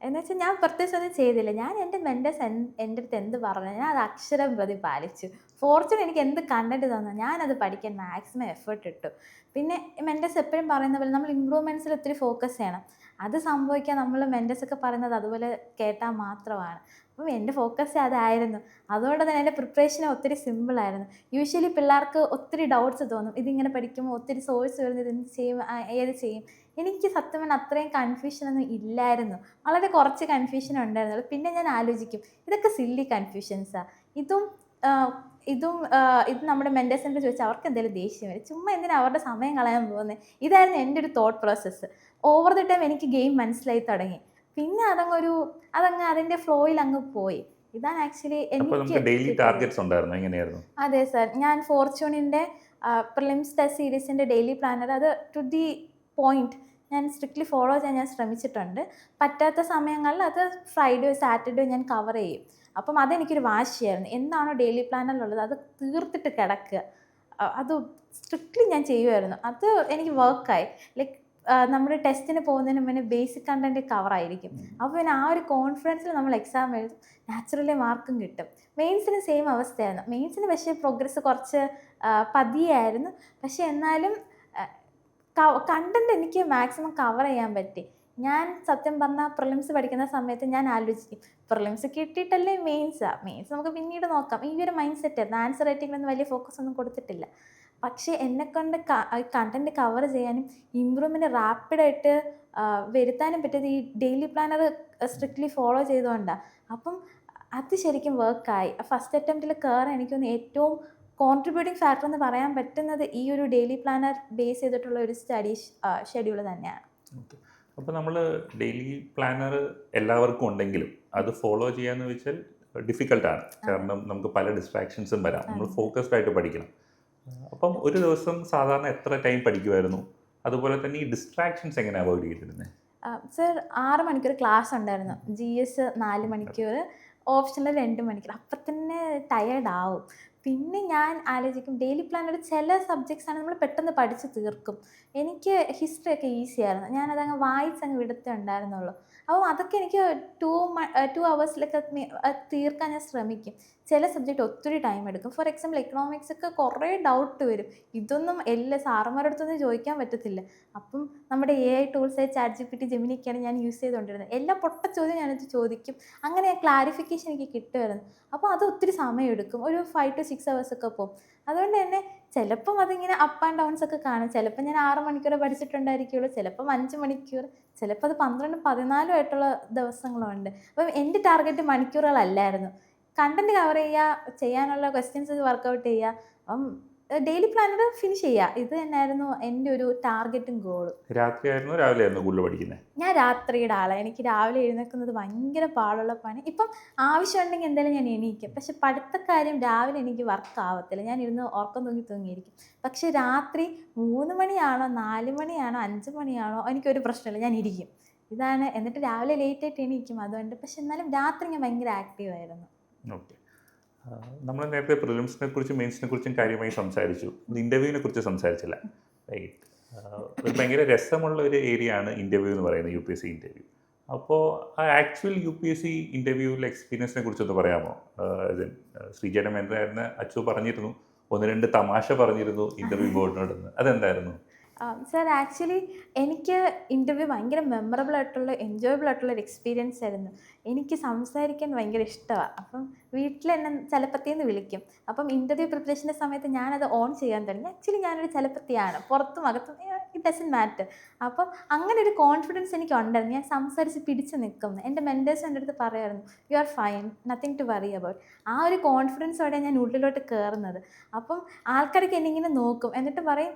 എന്ന് വെച്ചാൽ ഞാൻ പ്രത്യേകിച്ച് ഒന്നും ചെയ്തില്ല. ഞാൻ എൻ്റെ മെൻറ്റേഴ്സ് എൻ്റെ അടുത്ത് എന്ത് പറഞ്ഞു ഞാൻ അത് അക്ഷരം പ്രതി പാലിച്ചു. ഫോർച്യൂൺ എനിക്ക് എന്ത് കണ്ടന്റ് തന്നു ഞാനത് പഠിക്കാൻ മാക്സിമം എഫേർട്ട് ഇട്ടു. പിന്നെ മെൻറ്റേഴ്സ് എപ്പോഴും പറയുന്ന പോലെ നമ്മൾ ഇമ്പ്രൂവ്മെൻറ്റ്സിൽ ഒത്തിരി ഫോക്കസ് ചെയ്യണം. അത് സംഭവിക്കാൻ നമ്മൾ മെൻറ്റേഴ്സൊക്കെ പറയുന്നത് അതുപോലെ കേട്ടാൽ മാത്രമാണ്. അപ്പം എൻ്റെ ഫോക്കസ് അതായിരുന്നു. അതുകൊണ്ട് തന്നെ എൻ്റെ പ്രിപ്പറേഷൻ ഒത്തിരി സിമ്പിളായിരുന്നു. യൂഷ്വലി പിള്ളേർക്ക് ഒത്തിരി ഡൗട്ട്സ് തോന്നും, ഇതിങ്ങനെ പഠിക്കുമ്പോൾ ഒത്തിരി സോഴ്സ് വരുന്നത്, ഇതെന്ത് ചെയ്യും, ഏത് ചെയ്യും. എനിക്ക് സത്യം പറഞ്ഞാൽ അത്രയും കൺഫ്യൂഷനൊന്നും ഇല്ലായിരുന്നു. വളരെ കുറച്ച് കൺഫ്യൂഷൻ ഉണ്ടായിരുന്നുള്ളൂ. പിന്നെ ഞാൻ ആലോചിക്കും, ഇതൊക്കെ സില്ലി കൺഫ്യൂഷൻസാണ്. ഇത് നമ്മുടെ മെൻറ്റേഴ്സിൻ്റെ ചോദിച്ചാൽ അവർക്ക് എന്തെങ്കിലും ദേഷ്യം വരും, ചുമ്മാ എന്തിനാണ് അവരുടെ സമയം കളയാൻ പോകുന്നത്. ഇതായിരുന്നു എൻ്റെ ഒരു thought process. Over the time എനിക്ക് ഗെയിം മനസ്സിലായി തുടങ്ങി. പിന്നെ അതങ്ങ് അതിൻ്റെ ഫ്ലോയിൽ അങ്ങ് പോയി. ഇതാണ് ആക്ച്വലി എനിക്ക് ഡെയിലി ടാർഗറ്റ്സ് ഉണ്ടായിരുന്നു. എങ്ങനെയായിരുന്നു? അതെ സാർ, ഞാൻ ഫോർച്യൂണിൻ്റെ പ്രിലിംസ് ടെസ്റ്റ് സീരീസിൻ്റെ ഡെയിലി പ്ലാനർ അത് ടു ദി പോയിൻറ്റ് ഞാൻ സ്ട്രിക്ട്ലി ഫോളോ ചെയ്യാൻ ഞാൻ ശ്രമിച്ചിട്ടുണ്ട്. പറ്റാത്ത സമയങ്ങളിൽ അത് ഫ്രൈഡേ സാറ്റർഡേ ഞാൻ കവർ ചെയ്യും. അപ്പം അതെനിക്കൊരു വാശിയായിരുന്നു. എന്താണോ ഡെയിലി പ്ലാനറിലുള്ളത് അത് തീർത്തിട്ട് കിടക്കുക, അത് സ്ട്രിക്ട്ലി ഞാൻ ചെയ്യുമായിരുന്നു. അത് എനിക്ക് വർക്കായി. ലൈക്ക് നമ്മുടെ ടെസ്റ്റിന് പോകുന്നതിന് മുന്നേ ബേസിക് കണ്ടൻറ്റ് കവറായിരിക്കും. അപ്പോൾ പിന്നെ ആ ഒരു കോൺഫിഡൻസിൽ നമ്മൾ എക്സാം എഴുതും, നാച്ചുറലി മാർക്കും കിട്ടും. മെയിൻസിന് സെയിം അവസ്ഥയായിരുന്നു. മെയിൻസിന് പക്ഷേ പ്രോഗ്രസ് കുറച്ച് പതിയായിരുന്നു. പക്ഷേ എന്നാലും കണ്ടൻറ്റ് എനിക്ക് മാക്സിമം കവർ ചെയ്യാൻ പറ്റി. ഞാൻ സത്യം പറഞ്ഞാൽ പ്രിലിംസ് പഠിക്കുന്ന സമയത്ത് ഞാൻ ആലോചിക്കും, പ്രിലിംസ് കിട്ടിയിട്ടല്ലേ മെയിൻസ് നമുക്ക് പിന്നീട് നോക്കാം. ഈ ഒരു മൈൻഡ് സെറ്റായിരുന്നു. ആൻസർ റൈറ്റിങ്ങിലൊന്നും വലിയ ഫോക്കസ് ഒന്നും കൊടുത്തിട്ടില്ല. പക്ഷേ എന്നെക്കൊണ്ട് കണ്ടൻറ്റ് കവർ ചെയ്യാനും ഇമ്പ്രൂവ്മെൻറ്റ് റാപ്പിഡായിട്ട് വരുത്താനും പറ്റിയത് ഈ ഡെയിലി പ്ലാനർ സ്ട്രിക്ട്ലി ഫോളോ ചെയ്തുകൊണ്ടാണ്. അപ്പം അത് ശരിക്കും വർക്കായി. ഫസ്റ്റ് അറ്റംപ്റ്റിൽ കയറാൻ എനിക്കൊന്ന് ഏറ്റവും കോൺട്രിബ്യൂട്ടിംഗ് ഫാക്ടർ എന്ന് പറയാൻ പറ്റുന്നത് ഈ ഒരു ഡെയിലി പ്ലാനർ ബേസ് ചെയ്തിട്ടുള്ള ഒരു സ്റ്റഡി ഷെഡ്യൂൾ തന്നെയാണ്. അപ്പോൾ നമ്മൾ ഡെയിലി പ്ലാനർ എല്ലാവർക്കും ഉണ്ടെങ്കിലും അത് ഫോളോ ചെയ്യാന്ന് വെച്ചാൽ ഡിഫിക്കൽട്ടാണ്. കാരണം നമുക്ക് പല ഡിസ്ട്രാക്ഷൻസും വരാം. നമ്മൾ ഫോക്കസ്ഡ് ആയിട്ട് പഠിക്കണം. അപ്പം ഒരു ദിവസം സാധാരണ എത്ര ടൈം പഠിക്കുമായിരുന്നു? അതുപോലെ തന്നെ ഈ ഡിസ്ട്രാക്ഷൻസ് എങ്ങനെ അവോയ്ഡ് ചെയ്തിരുന്നത്? സർ 6 മണിക്കൂർ ക്ലാസ് ഉണ്ടായിരുന്നു. GS 4 മണിക്കൂർ, ഓപ്ഷണൽ 2 മണിക്കൂർ. അപ്പം തന്നെ ടയേർഡ് ആവും. പിന്നെ ഞാൻ ആലോചിക്കും, ഡെയിലി പ്ലാനർ ചില സബ്ജക്ട്സ് ആണ് നമ്മൾ പെട്ടെന്ന് പഠിച്ച് തീർക്കും. എനിക്ക് ഹിസ്റ്ററി ഒക്കെ ഈസി ആയിരുന്നു. ഞാനതങ്ങ് വായിച്ചങ്ങ് വിടത്തേ ഉണ്ടായിരുന്നുള്ളൂ. അപ്പോൾ അതൊക്കെ എനിക്ക് 2 അവേഴ്സിലൊക്കെ തീർക്കാൻ ഞാൻ ശ്രമിക്കും. ചില സബ്ജക്റ്റ് ഒത്തിരി ടൈം എടുക്കും. ഫോർ എക്സാമ്പിൾ എക്കണോമിക്സ് ഒക്കെ കുറേ ഡൗട്ട് വരും. ഇതൊന്നും എല്ലാ സാറുമാരുടെ അടുത്തൊന്നും ചോദിക്കാൻ പറ്റത്തില്ല. അപ്പം നമ്മുടെ AI ടൂൾസായ ChatGPT, ജെമിനിയൊക്കെയാണ് ഞാൻ യൂസ് ചെയ്തുകൊണ്ടിരുന്നത്. എല്ലാ പൊട്ട ചോദ്യം ഞാനത് ചോദിക്കും. അങ്ങനെ ക്ലാരിഫിക്കേഷൻ എനിക്ക് കിട്ടുമായിരുന്നു. അപ്പോൾ അത് ഒത്തിരി സമയമെടുക്കും. ഒരു 5 to 6 hours ഒക്കെ പോകും. അതുകൊണ്ട് തന്നെ ചിലപ്പം അതിങ്ങനെ അപ്പ് ആൻഡ് ഡൗൺസ് ഒക്കെ കാണും. ചിലപ്പോൾ ഞാൻ 6 മണിക്കൂർ പഠിച്ചിട്ടുണ്ടായിരിക്കുള്ളൂ, ചിലപ്പം 5 മണിക്കൂർ, ചിലപ്പോൾ അത് 12, 14 ആയിട്ടുള്ള ദിവസങ്ങളുണ്ട്. അപ്പം എൻ്റെ ടാർഗറ്റ് മണിക്കൂറുകളല്ലായിരുന്നു. കണ്ടൻറ്റ് കവർ ചെയ്യുക, ചെയ്യാനുള്ള ക്വസ്റ്റ്യൻസ് വർക്കൗട്ട് ചെയ്യുക, അപ്പം ഡെയിലി പ്ലാനർ ഫിനിഷ് ചെയ്യുക. ഇത് തന്നെയായിരുന്നു എൻ്റെ ഒരു ടാർഗറ്റും ഗോളും. രാത്രിയായിരുന്നു രാവിലെ ആയിരുന്നു കൂടുതൽ പഠിക്കുന്നത്? ഞാൻ രാത്രിയുടെ ആളാണ്. എനിക്ക് രാവിലെ എഴുന്നേൽക്കുന്നത് ഭയങ്കര പാടുള്ള പണി. ഇപ്പം ആവശ്യമുണ്ടെങ്കിൽ എന്തായാലും ഞാൻ എണീക്കും. പക്ഷെ പഠിത്തക്കാര്യം രാവിലെ എനിക്ക് വർക്ക് ആവത്തില്ല. ഞാൻ ഇരുന്ന് ഉറക്കം തൂങ്ങിയിരിക്കും. പക്ഷേ രാത്രി 3 മണിയാണോ 4 മണിയാണോ 5 മണിയാണോ എനിക്കൊരു പ്രശ്നമില്ല, ഞാൻ ഇരിക്കും. ഇതാണ്. എന്നിട്ട് രാവിലെ ലേറ്റായിട്ട് എണീക്കും. അതുകൊണ്ട് പക്ഷെ എന്നാലും രാത്രി ഞാൻ ഭയങ്കര ആക്റ്റീവായിരുന്നു. ഓക്കെ. നമ്മൾ നേരത്തെ പ്രിലിംസിനെ കുറിച്ചും മെയിൻസിനെ കുറിച്ചും കാര്യമായി സംസാരിച്ചു. ഇൻ്റർവ്യൂവിനെ കുറിച്ച് സംസാരിച്ചില്ല. റൈറ്റ്. ഒരു ഭയങ്കര രസമുള്ള ഒരു ഏരിയ ആണ് ഇൻ്റർവ്യൂ എന്ന് പറയുന്നത്, U P S C interview. അപ്പോൾ ആ actual U P S C ഇൻ്റർവ്യൂവിലെ എക്സ്പീരിയൻസിനെ കുറിച്ചൊന്ന് പറയാമോ? ശ്രീജയുടെ മെൻറ്ററായിരുന്ന അച്ചു പറഞ്ഞിരുന്നു, ഒന്ന് രണ്ട് തമാശ പറഞ്ഞിരുന്നു ഇൻ്റർവ്യൂ ബോർഡിനോടൊന്ന്, അതെന്തായിരുന്നു? സർ ആക്ച്വലി എനിക്ക് ഇൻ്റർവ്യൂ ഭയങ്കര മെമ്മറബിൾ ആയിട്ടുള്ള എൻജോയബിൾ ആയിട്ടുള്ള ഒരു എക്സ്പീരിയൻസ് ആയിരുന്നു. എനിക്ക് സംസാരിക്കാൻ ഭയങ്കര ഇഷ്ടമാണ്. അപ്പം വീട്ടിൽ എന്നെ ചലപ്പത്തിന്ന് വിളിക്കും. അപ്പം ഇൻ്റർവ്യൂ പ്രിപ്പറേഷൻ്റെ സമയത്ത് ഞാനത് ഓൺ ചെയ്യാൻ തുടങ്ങി. ആക്ച്വലി ഞാനൊരു ചലപ്പത്തിയാണ്, പുറത്തും അകത്തും ഇറ്റ് ഡസൻറ്റ് മാറ്റർ. അപ്പം അങ്ങനെ ഒരു കോൺഫിഡൻസ് എനിക്ക് ഉണ്ടായിരുന്നു. ഞാൻ സംസാരിച്ച് പിടിച്ച് നിൽക്കുന്നു. എൻ്റെ മെൻറ്റേഴ്സ് എൻ്റെ അടുത്ത് പറയുമായിരുന്നു, you are fine, nothing to worry about. ആ ഒരു കോൺഫിഡൻസോടെ ഞാൻ ഉള്ളിലോട്ട് കയറുന്നത്. അപ്പം ആൾക്കാരൊക്കെ എന്നെ ഇങ്ങനെ നോക്കും, എന്നിട്ട് പറയും,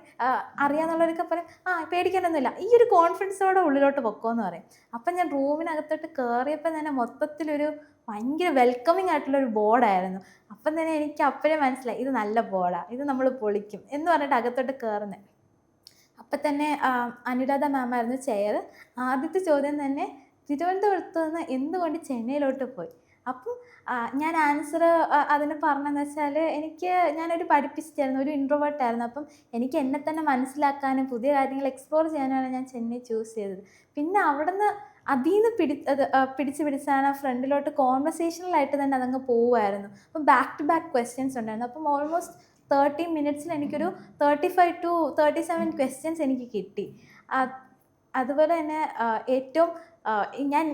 അറിയാമെന്നുള്ളവരൊക്കെ പറയും, പേടിക്കാനൊന്നുമില്ല, ഈ ഒരു കോൺഫിഡൻസോടെ ഉള്ളിലോട്ട് പൊക്കോന്ന് പറയും. അപ്പം ഞാൻ റൂമിനകത്തോട്ട് കയറിയപ്പോൾ തന്നെ മൊത്തത്തിലൊരു ഭയങ്കര വെൽക്കമിങ് ആയിട്ടുള്ളൊരു ബോർഡായിരുന്നു. അപ്പം തന്നെ എനിക്ക് അപ്പോഴേ മനസ്സിലായി, ഇത് നല്ല ബോർഡാണ്, ഇത് നമ്മൾ പൊളിക്കും എന്ന് പറഞ്ഞിട്ട് അകത്തോട്ട് കയറുന്നത്. അപ്പം തന്നെ അനുരാധ മാമായിരുന്നു ചെയർ. ആദ്യത്തെ ചോദ്യം തന്നെ, തിരുവനന്തപുരത്ത് നിന്ന് എന്തുകൊണ്ട് ചെന്നൈയിലോട്ട് പോയി? അപ്പം ഞാൻ ആൻസർ അതിന് പറഞ്ഞതെന്ന് വെച്ചാൽ, ഞാനൊരു പഠിപ്പിസ്റ്റായിരുന്നു, ഒരു ഇൻട്രോവേർട്ടായിരുന്നു. അപ്പം എനിക്ക് എന്നെ തന്നെ മനസ്സിലാക്കാനും പുതിയ കാര്യങ്ങൾ എക്സ്പ്ലോർ ചെയ്യാനാണ് ഞാൻ ചെന്നൈ ചൂസ് ചെയ്തത്. പിന്നെ അവിടുന്ന് അതിൽ നിന്ന് പിടിച്ചാണ് ഫ്രണ്ടിലോട്ട് കോൺവെർസേഷണലായിട്ട് തന്നെ അതങ്ങ് പോവുമായിരുന്നു. അപ്പം ബാക്ക് ടു ബാക്ക് ക്വസ്റ്റ്യൻസ് ഉണ്ടായിരുന്നു. അപ്പം ഓൾമോസ്റ്റ് 30 മിനിറ്റ്സിൽ എനിക്കൊരു 35 to 37 ക്വസ്റ്റ്യൻസ് എനിക്ക് കിട്ടി. അതുപോലെ തന്നെ ഏറ്റവും ഞാൻ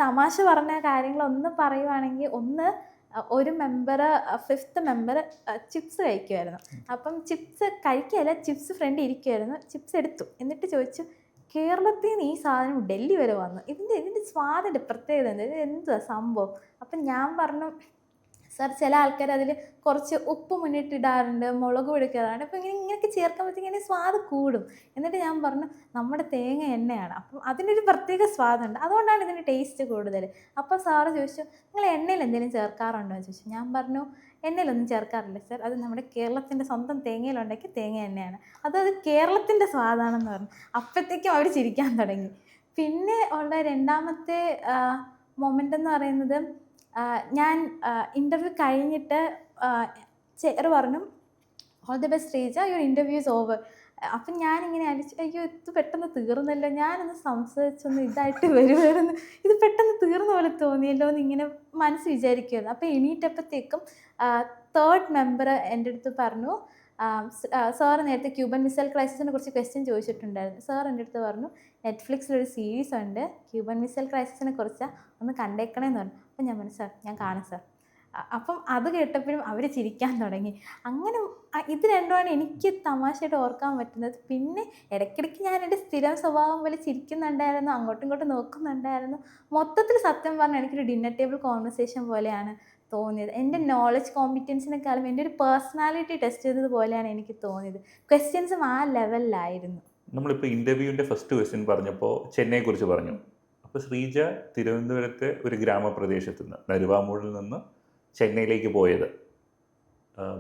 തമാശ പറഞ്ഞ കാര്യങ്ങളൊന്ന് പറയുവാണെങ്കിൽ, ഒരു മെമ്പർ, 5th മെമ്പർ ചിപ്സ് കഴിക്കുമായിരുന്നു. അപ്പം ചിപ്സ് കഴിക്കുകയല്ല, ചിപ്സ് ഫ്രണ്ട് ഇരിക്കുമായിരുന്നു. ചിപ്സ് എടുത്തു, എന്നിട്ട് ചോദിച്ചു, കേരളത്തിൽ നിന്ന് ഈ സാധനം ഡൽഹി വരെ വന്നു, ഇതിൻ്റെ സ്വാദിൻ്റെ പ്രത്യേകത എന്താ, ഇത് എന്തുവാ സംഭവം? അപ്പം ഞാൻ പറഞ്ഞു, സാർ, ചില ആൾക്കാർ അതിൽ കുറച്ച് ഉപ്പ് മുന്നിട്ടിടാറുണ്ട്, മുളക് പൊടി ഇടാറുണ്ട്, അപ്പോൾ ഇങ്ങനെയൊക്കെ ചേർക്കുമ്പോഴത്തേക്കും അതിൻ്റെ സ്വാദ് കൂടും. എന്നിട്ട് ഞാൻ പറഞ്ഞു, നമ്മുടെ തേങ്ങ എണ്ണയാണ്, അപ്പം അതിനൊരു പ്രത്യേക സ്വാദുണ്ട്, അതുകൊണ്ടാണ് ഇതിന് ടേസ്റ്റ് കൂടുതൽ. അപ്പോൾ സാറ് ചോദിച്ചു, നിങ്ങൾ എണ്ണയിൽ എന്തെങ്കിലും ചേർക്കാറുണ്ടോ എന്ന് ചോദിച്ചു. ഞാൻ പറഞ്ഞു, എണ്ണയിലൊന്നും ചേർക്കാറില്ല സാർ, അത് നമ്മുടെ കേരളത്തിൻ്റെ സ്വന്തം തേങ്ങയിലുണ്ടാക്കിയ തേങ്ങ എണ്ണയാണ്, അത് കേരളത്തിൻ്റെ സ്വാദാണെന്ന് പറഞ്ഞു. അപ്പോഴത്തേക്കും അവർ ചിരിക്കാൻ തുടങ്ങി. പിന്നെ ഉള്ള രണ്ടാമത്തെ മൊമെൻ്റ് എന്ന് പറയുന്നത്, ഞാൻ ഇൻ്റർവ്യൂ കഴിഞ്ഞിട്ട് ചെയർ പറഞ്ഞു, all the best Sreeja, your interview is over. അപ്പം ഞാനിങ്ങനെ ആലോചിച്ചു, അയ്യോ ഇത് പെട്ടെന്ന് തീർന്നല്ലോ, ഞാനൊന്ന് സംസാരിച്ചൊന്ന് ഇതായിട്ട് വരുമായിരുന്നു, ഇത് പെട്ടെന്ന് തീർന്ന പോലെ തോന്നിയല്ലോ എന്ന് ഇങ്ങനെ മനസ്സ് വിചാരിക്കുമായിരുന്നു. അപ്പോൾ എണീറ്റപ്പോഴത്തേക്കും 3rd മെമ്പർ എൻ്റെ അടുത്ത് പറഞ്ഞു, സാർ നേരത്തെ ക്യൂബൻ മിസൈൽ ക്രൈസിസിനെ കുറിച്ച് ക്വസ്റ്റ്യൻ ചോദിച്ചിട്ടുണ്ടായിരുന്നു. സാർ എൻ്റെ അടുത്ത് പറഞ്ഞു, നെറ്റ്ഫ്ലിക്സിലൊരു സീരീസ് ഉണ്ട് ക്യൂബൻ മിസൈൽ ക്രൈസിസിനെ കുറിച്ച്, ഒന്ന് കണ്ടേക്കണേന്ന് പറഞ്ഞു. അപ്പം ഞാൻ പറഞ്ഞു, സാർ ഞാൻ കാണും സാർ. അപ്പം അത് കേട്ടപ്പോഴും അവർ ചിരിക്കാൻ തുടങ്ങി. അങ്ങനെ ഇത് രണ്ടുമാണ് എനിക്ക് തമാശയായിട്ട് ഓർക്കാൻ പറ്റുന്നത്. പിന്നെ ഇടയ്ക്കിടയ്ക്ക് ഞാൻ എൻ്റെ സ്ഥിരം സ്വഭാവം പോലെ ചിരിക്കുന്നുണ്ടായിരുന്നു, അങ്ങോട്ടും ഇങ്ങോട്ടും നോക്കുന്നുണ്ടായിരുന്നു. മൊത്തത്തിൽ സത്യം പറഞ്ഞാൽ എനിക്കൊരു ഡിന്നർ ടേബിൾ കോൺവെർസേഷൻ പോലെയാണ് തോന്നിയത്. എൻ്റെ നോളജ് കോമ്പിറ്റൻസിനെക്കാളും എൻ്റെ ഒരു പേഴ്സണാലിറ്റി ടെസ്റ്റ് ചെയ്തത് പോലെയാണ് എനിക്ക് തോന്നിയത്. ക്വസ്റ്റ്യൻസും ആ ലെവലിലായിരുന്നു. നമ്മളിപ്പോൾ ഇൻ്റർവ്യൂവിൻ്റെ ഫസ്റ്റ് ക്വസ്റ്റ്യൻ പറഞ്ഞപ്പോൾ ചെന്നൈയെക്കുറിച്ച് പറഞ്ഞു. അപ്പോൾ ശ്രീജ തിരുവനന്തപുരത്തെ ഒരു ഗ്രാമപ്രദേശത്ത് നിന്ന്, നരുവാമൂടിൽ നിന്ന് ചെന്നൈയിലേക്ക് പോയത്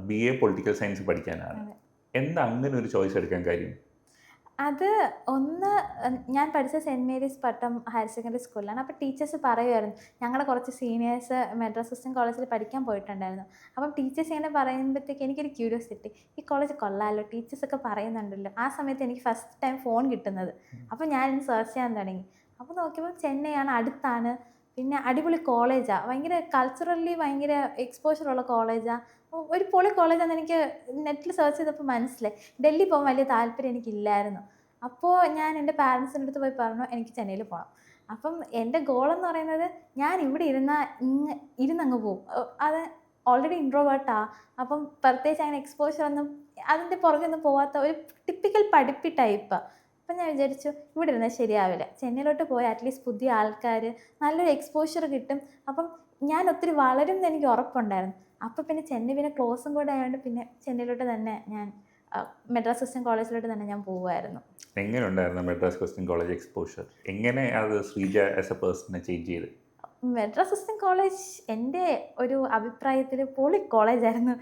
BA പൊളിറ്റിക്കൽ സയൻസ് പഠിക്കാനാണ്. എന്താ അങ്ങനെ ഒരു ചോയ്സ് എടുക്കാൻ കാര്യം? അത് ഞാൻ പഠിച്ച സെൻറ്റ് മേരീസ് പട്ടം ഹയർ സെക്കൻഡറി സ്കൂളിലാണ്. അപ്പോൾ ടീച്ചേഴ്സ് പറയുമായിരുന്നു, ഞങ്ങളുടെ കുറച്ച് സീനിയേഴ്സ് മദ്രാസ് ക്രിസ്ത്യൻ കോളേജിൽ പഠിക്കാൻ പോയിട്ടുണ്ടായിരുന്നു. അപ്പം ടീച്ചേഴ്സ് ഇങ്ങനെ പറയുമ്പോഴത്തേക്ക് എനിക്കൊരു ക്യൂരിയോസിറ്റി, ഈ കോളേജ് കൊള്ളാമല്ലോ, ടീച്ചേഴ്സൊക്കെ പറയുന്നുണ്ടല്ലോ. ആ സമയത്ത് എനിക്ക് ഫസ്റ്റ് ടൈം ഫോൺ കിട്ടുന്നത്. അപ്പോൾ ഞാനിന്ന് സെർച്ച് ചെയ്യാൻ തുടങ്ങി. അപ്പോൾ നോക്കിയപ്പോൾ ചെന്നൈയാണ്, അടുത്താണ്, പിന്നെ അടിപൊളി കോളേജാണ്, ഭയങ്കര കൾച്ചറലി ഭയങ്കര എക്സ്പോഷറുള്ള കോളേജാണ്, ഒരു പൊളി കോളേജാണെന്ന് എനിക്ക് നെറ്റിൽ സെർച്ച് ചെയ്തപ്പോൾ മനസ്സിലായി. ഡൽഹി പോകാൻ വലിയ താല്പര്യം എനിക്കില്ലായിരുന്നു. അപ്പോൾ ഞാൻ എൻ്റെ പാരൻസിൻ്റെ അടുത്ത് പോയി പറഞ്ഞു, എനിക്ക് ചെന്നൈയിൽ പോകണം. അപ്പം എൻ്റെ ഗോളെന്ന് പറയുന്നത്, ഞാൻ ഇവിടെ ഇരുന്നങ്ങ് പോകും. അത് ഓൾറെഡി ഇൻട്രോവേർട്ടാണ്. അപ്പം പ്രത്യേകിച്ച് അങ്ങനെ എക്സ്പോഷറൊന്നും അതിൻ്റെ പുറകെയൊന്നും പോകാത്ത ഒരു ടിപ്പിക്കൽ പഠിപ്പി ടൈപ്പാണ്. അപ്പം ഞാൻ വിചാരിച്ചു, ഇവിടെ ഇരുന്നാൽ ശരിയാവില്ല, ചെന്നൈയിലോട്ട് പോയാൽ അറ്റ്ലീസ്റ്റ് പുതിയ ആൾക്കാർ, നല്ലൊരു എക്സ്പോഷർ കിട്ടും, അപ്പം ഞാൻ ഒത്തിരി വളരും എന്ന് എനിക്ക് ഉറപ്പുണ്ടായിരുന്നു. അപ്പോൾ പിന്നെ ചെന്നൈ പിന്നെ ക്ലോസും കൂടെ ആയതുകൊണ്ട് പിന്നെ ചെന്നൈയിലോട്ട് തന്നെ ഞാൻ മദ്രാസ് ക്രിസ്ത്യൻ കോളേജിലോട്ട് തന്നെ ഞാൻ പോവുമായിരുന്നു. എങ്ങനെ ഉണ്ടായിരുന്നു മദ്രാസ് ക്രിസ്ത്യൻ കോളേജ് എക്സ്പോഷർ? എങ്ങനെ അത് ശ്രീജ ആസ് എ പേഴ്സണെ ചേഞ്ച് ചെയ്ത്? മദ്രാസ് ക്രിസ്ത്യൻ കോളേജ് എൻ്റെ ഒരു അഭിപ്രായത്തിൽ പൊളി കോളേജായിരുന്നു.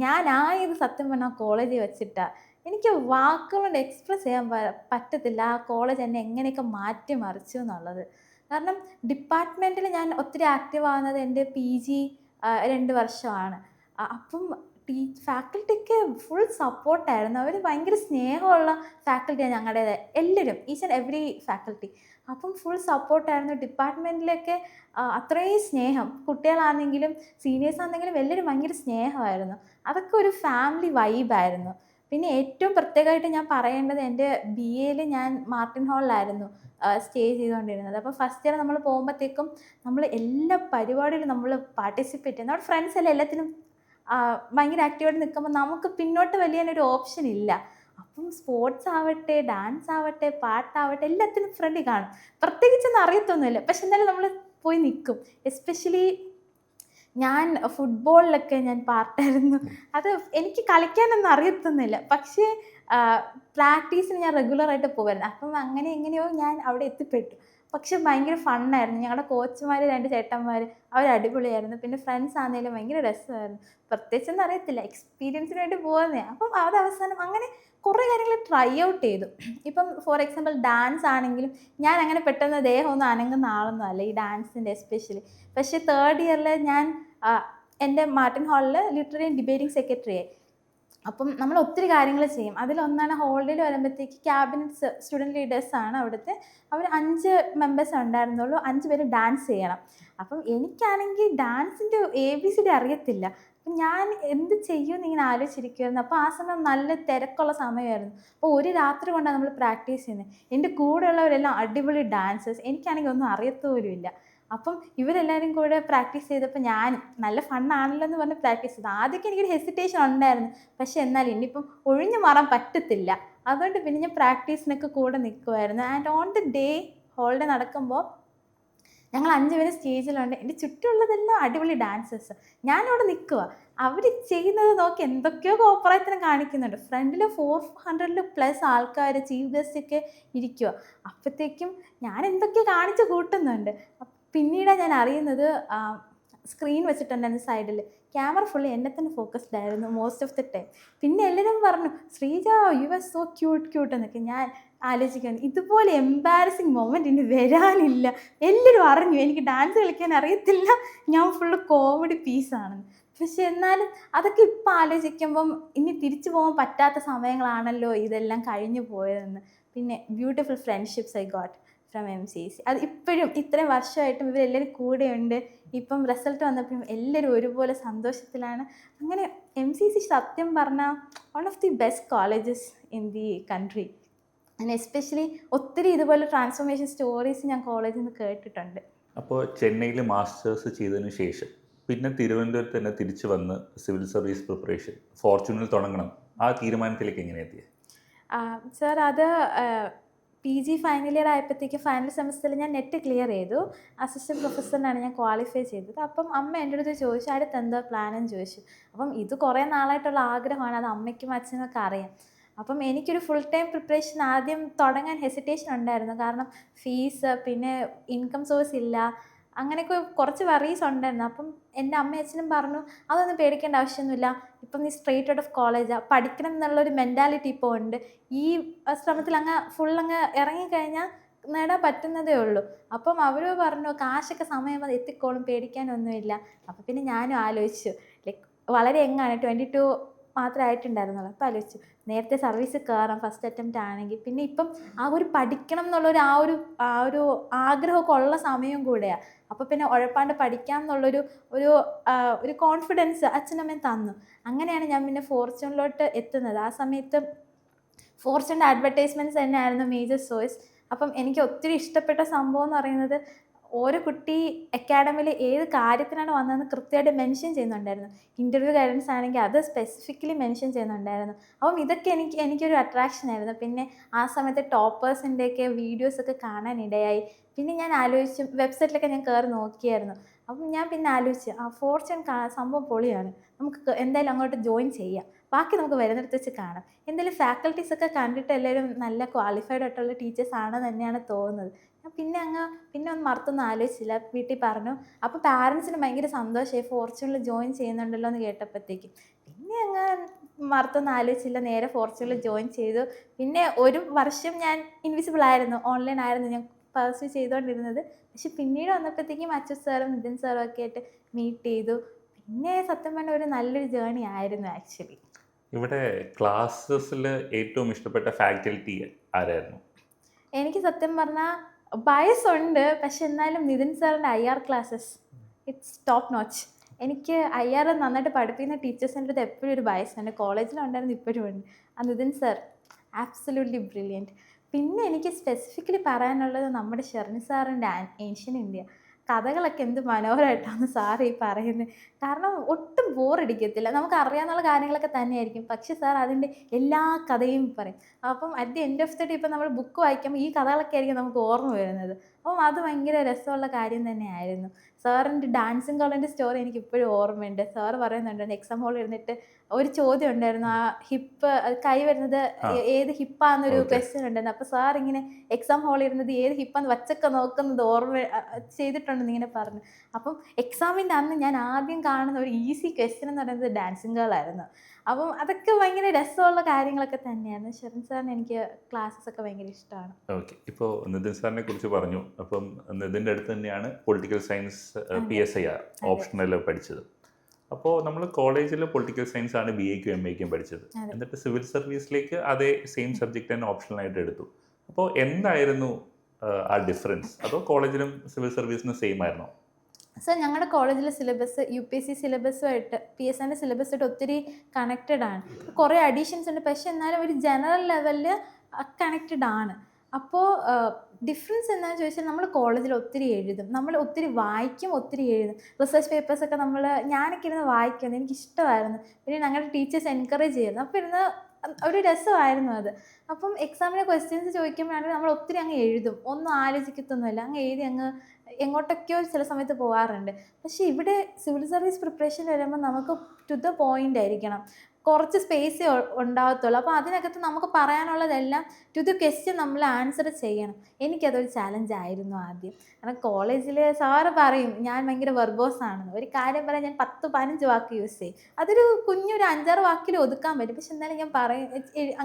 ഞാനായത് സത്യം പറഞ്ഞാൽ കോളേജിൽ വെച്ചിട്ടാണ്. എനിക്ക് വാക്കുകൊണ്ട് എക്സ്പ്രസ് ചെയ്യാൻ പറ്റത്തില്ല ആ കോളേജ് എന്നെ എങ്ങനെയൊക്കെ മാറ്റിമറിച്ചു എന്നുള്ളത്. കാരണം ഡിപ്പാർട്ട്മെൻറ്റിൽ ഞാൻ ഒത്തിരി ആക്റ്റീവ് ആവുന്നത് എൻ്റെ PG 2 വർഷമാണ്. അപ്പം ഫാക്കൽറ്റിക്ക് ഫുൾ സപ്പോർട്ടായിരുന്നു. അവർ ഭയങ്കര സ്നേഹമുള്ള ഫാക്കൽറ്റിയാണ് ഞങ്ങളുടേത്. എല്ലാവരും ഈച്ച് ആൻഡ് എവരി ഫാക്കൽറ്റി. അപ്പം ഫുൾ സപ്പോർട്ടായിരുന്നു. ഡിപ്പാർട്ട്മെൻറ്റിലൊക്കെ അത്രയും സ്നേഹം. കുട്ടികളാണെങ്കിലും സീനിയേഴ്സ് ആണെങ്കിലും എല്ലാവരും ഭയങ്കര സ്നേഹമായിരുന്നു. അതൊക്കെ ഒരു ഫാമിലി വൈബായിരുന്നു. പിന്നെ ഏറ്റവും പ്രത്യേകമായിട്ട് ഞാൻ പറയേണ്ടത് എൻ്റെ BA ഞാൻ മാർട്ടിൻ ഹാളിലായിരുന്നു സ്റ്റേ ചെയ്തുകൊണ്ടിരുന്നത്. അപ്പോൾ ഫസ്റ്റ് ഇയർ നമ്മൾ പോകുമ്പോഴത്തേക്കും നമ്മൾ എല്ലാ പരിപാടിയിലും നമ്മൾ പാർട്ടിസിപ്പേറ്റ് ചെയ്യും. നമ്മുടെ ഫ്രണ്ട്സ് എല്ലാം എല്ലാത്തിനും ഭയങ്കര ആക്റ്റീവായിട്ട് നിൽക്കുമ്പോൾ നമുക്ക് പിന്നോട്ട് വലിയാനൊരു ഓപ്ഷൻ ഇല്ല. അപ്പം സ്പോർട്സ് ആവട്ടെ, ഡാൻസ് ആവട്ടെ, പാട്ടാവട്ടെ എല്ലാത്തിനും ഫ്രണ്ടിൽ കാണും. പ്രത്യേകിച്ചൊന്നും അറിയത്തൊന്നുമില്ല. പക്ഷെ എന്നാലും നമ്മൾ പോയി നിൽക്കും. എസ്പെഷ്യലി ഞാൻ ഫുട്ബോളിലൊക്കെ ഞാൻ പാർട്ടായിരുന്നു. അത് എനിക്ക് കളിക്കാനൊന്നും അറിയത്തൊന്നുമില്ല. പക്ഷേ പ്രാക്ടീസിന് ഞാൻ റെഗുലറായിട്ട് പോകുമായിരുന്നു. അപ്പം അങ്ങനെ എങ്ങനെയോ ഞാൻ അവിടെ എത്തിപ്പെട്ടു. പക്ഷെ ഭയങ്കര ഫണ്ണായിരുന്നു. ഞങ്ങളുടെ കോച്ചുമാർ 2 ചേട്ടന്മാർ അവർ അടിപൊളിയായിരുന്നു. പിന്നെ ഫ്രണ്ട്സ് ആണെങ്കിലും ഭയങ്കര രസമായിരുന്നു. പ്രത്യേകിച്ചൊന്നും അറിയത്തില്ല. എക്സ്പീരിയൻസിന് വേണ്ടി പോകുന്നതാണ്. അപ്പം അത് അവസാനം അങ്ങനെ കുറേ കാര്യങ്ങൾ ട്രൈ ഔട്ട് ചെയ്തു. ഇപ്പം ഫോർ എക്സാമ്പിൾ ഡാൻസ് ആണെങ്കിലും ഞാൻ അങ്ങനെ പെട്ടെന്ന് ദേഹമൊന്നും അനങ്ങുന്ന ആളൊന്നും അല്ല ഈ ഡാൻസിൻ്റെ എസ്പെഷ്യലി. പക്ഷേ 3rd ഇയറിൽ ഞാൻ എൻ്റെ മാർട്ടിൻ ഹാളിൽ ലിറ്റററി ആൻഡ് ഡിബേറ്റിംഗ് സെക്രട്ടറിയായി. അപ്പം നമ്മൾ ഒത്തിരി കാര്യങ്ങൾ ചെയ്യും. അതിലൊന്നാണ് ഹോളിഡേയിൽ വരുമ്പോഴത്തേക്ക് ക്യാബിനറ്റ് സ്റ്റുഡൻറ്റ് ലീഡേഴ്സാണ് അവിടുത്തെ. അവർ 5 മെമ്പേഴ്സ് ഉണ്ടായിരുന്നുള്ളൂ. 5 പേര് ഡാൻസ് ചെയ്യണം. അപ്പം എനിക്കാണെങ്കിൽ ഡാൻസിൻ്റെ ABCD അറിയത്തില്ല. അപ്പം ഞാൻ എന്ത് ചെയ്യുമെന്ന് ഇങ്ങനെ ആലോചിച്ചിരിക്കുമായിരുന്നു. അപ്പോൾ ആ സമയം നല്ല തിരക്കുള്ള സമയമായിരുന്നു. അപ്പോൾ ഒരു രാത്രി കൊണ്ടാണ് നമ്മൾ പ്രാക്ടീസ് ചെയ്യുന്നത്. എൻ്റെ കൂടെയുള്ളവരെല്ലാം അടിപൊളി ഡാൻസേഴ്സ്. എനിക്കാണെങ്കിൽ ഒന്നും അറിയത്തുപോലുമില്ല. അപ്പം ഇവരെല്ലാവരും കൂടെ പ്രാക്ടീസ് ചെയ്തപ്പോൾ ഞാൻ നല്ല ഫണ്ണാണല്ലോ എന്ന് പറഞ്ഞ് പ്രാക്ടീസ് ചെയ്തു. ആദ്യമൊക്കെ എനിക്കൊരു ഹെസിറ്റേഷൻ ഉണ്ടായിരുന്നു. പക്ഷേ എന്നാലും ഇനിയിപ്പം ഒഴിഞ്ഞു മാറാൻ പറ്റത്തില്ല. അതുകൊണ്ട് പിന്നെ ഞാൻ പ്രാക്ടീസിനൊക്കെ കൂടെ നിൽക്കുമായിരുന്നു. And on the day holiday നടക്കുമ്പോൾ ഞങ്ങൾ 5 പേര് സ്റ്റേജിലുണ്ട്. എൻ്റെ ചുറ്റുമുള്ളതെല്ലാം അടിപൊളി ഡാൻസേഴ്സ്. ഞാനവിടെ നിൽക്കുക. അവർ ചെയ്യുന്നത് നോക്കി എന്തൊക്കെയോ കോപ്രായത്തിനും കാണിക്കുന്നുണ്ട്. ഫ്രണ്ടിൽ 400+ ആൾക്കാർ ചീഫ് ഗസ്റ്റൊക്കെ ഇരിക്കുക. അപ്പോഴത്തേക്കും ഞാൻ എന്തൊക്കെയോ കാണിച്ച് കൂട്ടുന്നുണ്ട്. പിന്നീടാണ് ഞാൻ അറിയുന്നത് സ്ക്രീൻ വെച്ചിട്ടുണ്ടായിരുന്നു സൈഡിൽ. ക്യാമറ ഫുള്ളി എന്നെ തന്നെ ഫോക്കസ്ഡ് ആയിരുന്നു മോസ്റ്റ് ഓഫ് ദി ടൈം. പിന്നെ എല്ലാവരും പറഞ്ഞു Sreeja you are so cute എന്നൊക്കെ. ഞാൻ ആലോചിക്കുന്നു ഇതുപോലെ എംബാരസിങ് മൊമെൻ്റ് ഇനി വരാനില്ല. എല്ലാവരും അറിഞ്ഞു എനിക്ക് ഡാൻസ് കളിക്കാൻ അറിയത്തില്ല, ഞാൻ ഫുള്ള് കോമഡി പീസാണെന്ന്. പക്ഷെ എന്നാലും അതൊക്കെ ഇപ്പം ആലോചിക്കുമ്പം ഇനി തിരിച്ചു പോകാൻ പറ്റാത്ത സമയങ്ങളാണല്ലോ ഇതെല്ലാം കഴിഞ്ഞു പോയതെന്ന്. പിന്നെ beautiful friendships I got from MCC. അത് ഇപ്പോഴും ഇത്രയും വർഷമായിട്ടും ഇവരെല്ലാവരും കൂടെയുണ്ട്. ഇപ്പം റിസൾട്ട് വന്നപ്പോഴും എല്ലാവരും ഒരുപോലെ സന്തോഷത്തിലാണ്. അങ്ങനെ MCC സത്യം പറഞ്ഞാൽ one of the best colleges in the country. And especially ഒത്തിരി ഇതുപോലെ ട്രാൻസ്ഫോർമേഷൻ സ്റ്റോറീസ് ഞാൻ കോളേജിൽ നിന്ന് കേട്ടിട്ടുണ്ട്. അപ്പോൾ ചെന്നൈയിൽ മാസ്റ്റേഴ്സ് ചെയ്തതിന് ശേഷം പിന്നെ തിരുവനന്തപുരത്ത് തന്നെ തിരിച്ചു വന്ന് സിവിൽ സർവീസ് പ്രിപ്പറേഷൻ ഫോർച്യൂണിൽ തുടങ്ങണം, ആ തീരുമാനത്തിലേക്ക് എങ്ങനെ എത്തിയത്? സർ അത് PG ഫൈനൽ ഇയർ ആയപ്പോഴത്തേക്ക് ഫൈനൽ സെമസ്റ്ററിൽ ഞാൻ നെറ്റ് ക്ലിയർ ചെയ്തു. അസിസ്റ്റൻറ്റ് പ്രൊഫസറിനാണ് ഞാൻ ക്വാളിഫൈ ചെയ്തത്. അപ്പം അമ്മ എൻ്റെ അടുത്ത് ചോദിച്ചു അടുത്ത് എന്താ പ്ലാനെന്ന് ചോദിച്ചു. അപ്പം ഇത് കുറേ നാളായിട്ടുള്ള ആഗ്രഹമാണ്, അത് അമ്മയ്ക്കും അച്ഛനും ഒക്കെ അറിയാം. അപ്പം എനിക്കൊരു ഫുൾ ടൈം പ്രിപ്പറേഷൻ ആദ്യം തുടങ്ങാൻ ഹെസിറ്റേഷൻ ഉണ്ടായിരുന്നു. കാരണം ഫീസ്, പിന്നെ ഇൻകം സോഴ്സ് ഇല്ല, അങ്ങനെയൊക്കെ കുറച്ച് വറീസ് ഉണ്ടായിരുന്നു. അപ്പം എൻ്റെ അമ്മയും അച്ഛനും പറഞ്ഞു അതൊന്നും പേടിക്കേണ്ട ആവശ്യമൊന്നുമില്ല, ഇപ്പം നീ സ്ട്രെയിറ്റ് ഔട്ട് ഓഫ് കോളേജാണ്, പഠിക്കണം എന്നുള്ളൊരു മെൻറ്റാലിറ്റി ഇപ്പോൾ ഉണ്ട്. ഈ ശ്രമത്തിൽ ഫുള്ളങ്ങ് ഇറങ്ങിക്കഴിഞ്ഞാൽ നേടാൻ പറ്റുന്നതേ ഉള്ളൂ. അപ്പം അവർ പറഞ്ഞു കാശൊക്കെ സമയം എത്തിക്കോളും, പേടിക്കാനൊന്നുമില്ല. അപ്പം പിന്നെ ഞാനും ആലോചിച്ചു, ലൈക്ക് വളരെ യങ്ങാണ്, 22 മാത്രമേ ആയിട്ടുണ്ടായിരുന്നുള്ളൂ. അപ്പോൾ ആലോചിച്ചു നേരത്തെ സർവീസ് കയറാം ഫസ്റ്റ് അറ്റംപ്റ്റ് ആണെങ്കിൽ. പിന്നെ ഇപ്പം ആ ഒരു പഠിക്കണം എന്നുള്ളൊരു ആ ഒരു ആഗ്രഹമൊക്കെ ഉള്ള സമയം കൂടെയാണ്. അപ്പോൾ പിന്നെ ഉഴപ്പാണ്ട് പഠിക്കാം എന്നുള്ളൊരു ഒരു കോൺഫിഡൻസ് അച്ഛനമ്മയും തന്നു. അങ്ങനെയാണ് ഞാൻ പിന്നെ ഫോർച്യൂണിലോട്ട് എത്തുന്നത്. ആ സമയത്ത് ഫോർച്യൂണിൻ്റെ അഡ്വർടൈസ്മെൻറ്റ്സ് തന്നെയായിരുന്നു മേജർ സോഴ്സ്. അപ്പം എനിക്ക് ഒത്തിരി ഇഷ്ടപ്പെട്ട സംഭവം എന്ന് പറയുന്നത് ഓരോ കുട്ടി അക്കാഡമിയിൽ ഏത് കാര്യത്തിനാണ് വന്നതെന്ന് കൃത്യമായിട്ട് മെൻഷൻ ചെയ്യുന്നുണ്ടായിരുന്നു. ഇൻ്റർവ്യൂ ഗൈഡൻസ് ആണെങ്കിൽ അത് സ്പെസിഫിക്കലി മെൻഷൻ ചെയ്യുന്നുണ്ടായിരുന്നു. അപ്പം ഇതൊക്കെ എനിക്കൊരു അട്രാക്ഷനായിരുന്നു. പിന്നെ ആ സമയത്ത് ടോപ്പേഴ്സിൻ്റെയൊക്കെ വീഡിയോസൊക്കെ കാണാനിടയായി. പിന്നെ ഞാൻ ആലോചിച്ചു, വെബ്സൈറ്റിലൊക്കെ ഞാൻ കയറി നോക്കിയായിരുന്നു. അപ്പം ഞാൻ പിന്നെ ആലോചിച്ചു ഫോർച്യൂൺ സംഭവം പൊളിയാണ്, നമുക്ക് എന്തായാലും അങ്ങോട്ട് ജോയിൻ ചെയ്യാം, ബാക്കി നമുക്ക് വരുന്നിടത്ത് വെച്ച് കാണാം. എന്തായാലും ഫാക്കൽറ്റീസൊക്കെ കണ്ടിട്ട് എല്ലാവരും നല്ല ക്വാളിഫൈഡ് ആയിട്ടുള്ള ടീച്ചേഴ്സ് ആണെന്ന് തന്നെയാണ് തോന്നുന്നത്. ഞാൻ പിന്നെ ഒന്നും മറുത്തൊന്നും ആലോചിച്ചില്ല, വീട്ടിൽ പറഞ്ഞു. അപ്പോൾ പാരൻസിന് ഭയങ്കര സന്തോഷമായി ഫോർച്യൂണിൽ ജോയിൻ ചെയ്യുന്നുണ്ടല്ലോ എന്ന് കേട്ടപ്പോഴത്തേക്ക്. പിന്നെ മറുത്തൊന്നും ആലോചിച്ചില്ല, നേരെ ഫോർച്യൂണിൽ ജോയിൻ ചെയ്തു. പിന്നെ 1 വർഷം ഞാൻ ഇൻവിസിബിൾ ആയിരുന്നു, ഓൺലൈൻ ആയിരുന്നു ഞാൻ പർസ്യൂ ചെയ്തുകൊണ്ടിരുന്നത്. പക്ഷെ പിന്നീട് വന്നപ്പോഴത്തേക്കും അച്ചു സാറും നിതിൻ സാറും ഒക്കെ ആയിട്ട് മീറ്റ് ചെയ്തു. പിന്നെ സത്യം പറഞ്ഞ ഒരു നല്ലൊരു ജേർണി ആയിരുന്നു ആക്ച്വലി. ഇവിടെ ക്ലാസ്സസിൽ ഏറ്റവും ഇഷ്ടപ്പെട്ട ഫാക്കൽറ്റി ആരായിരുന്നു? എനിക്ക് സത്യം പറഞ്ഞാൽ ബയസുണ്ട്. പക്ഷെ എന്നാലും നിതിൻ സാറിൻ്റെ IR classes it's top notch. എനിക്ക് IR നന്നായിട്ട് പഠിപ്പിക്കുന്ന ടീച്ചേഴ്സിൻ്റെ അടുത്ത് എപ്പോഴും ഒരു ബയസുണ്ട്. കോളേജിലും ഉണ്ടായിരുന്നു, ഇപ്പോഴും ഉണ്ട്. ആ നിതിൻ സാർ ആബ്സല്യൂട്ട്ലി ബ്രില്യൻറ്റ്. പിന്നെ എനിക്ക് സ്പെസിഫിക്കലി പറയാനുള്ളത് നമ്മുടെ ഷെറിൻ സാറിൻ്റെ ഏൻഷ്യൻ ഇന്ത്യ കഥകളൊക്കെ എന്ത് മനോഹരമായിട്ടാണ് സാർ ഈ പറയുന്നത്. കാരണം ഒട്ടും ബോറടിക്കത്തില്ല. നമുക്ക് അറിയാവുന്ന കാര്യങ്ങളൊക്കെ തന്നെയായിരിക്കും. പക്ഷേ സാർ അതിൻ്റെ എല്ലാ കഥയും പറയും. അപ്പം at the end of the day ഇപ്പം നമ്മൾ ബുക്ക് വായിക്കുമ്പോൾ ഈ കഥകളൊക്കെ ആയിരിക്കും നമുക്ക് ഓർമ്മ വരുന്നത്. അപ്പം അത് ഭയങ്കര രസമുള്ള കാര്യം തന്നെയായിരുന്നു. സാറിൻ്റെ ഡാൻസിങ് കളറിൻ്റെ സ്റ്റോറി എനിക്ക് ഇപ്പോഴും ഓർമ്മയുണ്ട്. സാറ് പറയുന്നുണ്ട് എക്സാം ഹോളിൽ ഇരുന്നിട്ട് ഒരു ചോദ്യം ഉണ്ടായിരുന്നു. ആ ഹിപ്പ് കൈ വരുന്നത് ആ, ഏത് ഹിപ്പാന്നൊരു ഓക്കെ. ക്വസ്റ്റ്യൻ ഉണ്ടായിരുന്നു. അപ്പോൾ സാർ ഇങ്ങനെ എക്സാം ഹോളിൽ ഇരുന്നത് ഏത് ഹിപ്പാന്ന് വച്ചൊക്കെ നോക്കുന്നത് ഓർമ്മ ചെയ്തിട്ടുണ്ടെന്ന് ഇങ്ങനെ പറഞ്ഞു. അപ്പം എക്സാമിൻ്റെ അന്ന് ഞാൻ ആദ്യം കാണുന്ന ഒരു ഈസി ക്വസ്റ്റ്യൻ എന്ന് പറയുന്നത് ഡാൻസിങ് ഗേളായിരുന്നു. അപ്പം അതൊക്കെ ഭയങ്കര രസമുള്ള കാര്യങ്ങളൊക്കെ തന്നെയായിരുന്നു. ഷെറിൻ സാറിന് എനിക്ക് ക്ലാസ്സസ് ഒക്കെ ഭയങ്കര ഇഷ്ടമാണ്. ഓക്കെ. ഇപ്പോൾ നിതിൻ സാറിനെ കുറിച്ച് പറഞ്ഞു. അപ്പം നിതിൻ്റെ അടുത്ത് തന്നെയാണ് പൊളിറ്റിക്കൽ സയൻസ് അതെ PSIR അതെ ഓപ്ഷണൽ പഠിച്ചത്. അപ്പോൾ നമ്മൾ കോളേജിൽ പൊളിറ്റിക്കൽ സയൻസ് ആണ് BA ക്കും MA ക്കും പഠിച്ചത്. അതെ. എന്നിട്ട് സിവിൽ സർവീസിലേക്ക് അതേ സെയിം സബ്ജക്റ്റ് തന്നെ ഓപ്ഷണലായിട്ട് എടുത്തു. അപ്പോൾ എന്തായിരുന്നു ആ ഡിഫറൻസ്? അതോ കോളേജിലും സിവിൽ സർവീസിനും സെയിം ആയിരുന്നോ? സർ ഞങ്ങളുടെ കോളേജിലെ സിലബസ് UPSC സിലബസുമായിട്ട് PSIൻ്റെ സിലബസുമായിട്ട് ഒത്തിരി കണക്റ്റഡ് ആണ്. കുറേ അഡീഷൻസ് ഉണ്ട്. പക്ഷെ എന്നാലും ഒരു ജനറൽ ലെവലിൽ കണക്റ്റഡ് ആണ്. അപ്പോൾ ഡിഫറൻസ് എന്താണെന്ന് ചോദിച്ചാൽ നമ്മൾ കോളേജിൽ ഒത്തിരി എഴുതും, നമ്മൾ ഒത്തിരി വായിക്കും, ഒത്തിരി എഴുതും. റിസർച്ച് പേപ്പേഴ്സൊക്കെ ഞാനൊക്കെ ഇരുന്ന് വായിക്കുന്നത് എനിക്കിഷ്ടമായിരുന്നു. പിന്നെ ഞങ്ങളുടെ ടീച്ചേഴ്സ് എൻകറേജ് ചെയ്യുന്നു. അപ്പോൾ ഇരുന്ന് ഒരു രസമായിരുന്നു അത്. അപ്പം എക്സാമിന് ക്വസ്റ്റ്യൻസ് ചോദിക്കുമ്പോഴാണെങ്കിൽ നമ്മൾ ഒത്തിരി അങ്ങ് എഴുതും, ഒന്നും ആലോചിക്കത്തൊന്നുമില്ല, അങ്ങ് എഴുതി അങ്ങ് എങ്ങോട്ടൊക്കെയോ ചില സമയത്ത് പോകാറുണ്ട്. പക്ഷേ ഇവിടെ സിവിൽ സർവീസ് പ്രിപ്പറേഷൻ വരുമ്പോൾ നമുക്ക് ടു ദ പോയിന്റ് ആയിരിക്കണം. കുറച്ച് സ്പേസേ ഉണ്ടാകത്തുള്ളൂ. അപ്പോൾ അതിനകത്ത് നമുക്ക് പറയാനുള്ളതെല്ലാം ടു ദ ക്വസ്റ്റ്യൻ നമ്മൾ ആൻസർ ചെയ്യണം. എനിക്കതൊരു ചാലഞ്ച് ആയിരുന്നു ആദ്യം. കാരണം കോളേജിൽ സാറ് പറയും ഞാൻ ഭയങ്കര വെർബോസ് ആണെന്ന്. ഒരു കാര്യം പറയാൻ ഞാൻ 10-15 വാക്ക് യൂസ് ചെയ്യും. അതൊരു കുഞ്ഞൊരു 5-6 വാക്കിൽ ഒതുക്കാൻ പറ്റും. പക്ഷെ എന്നാലും ഞാൻ പറയും,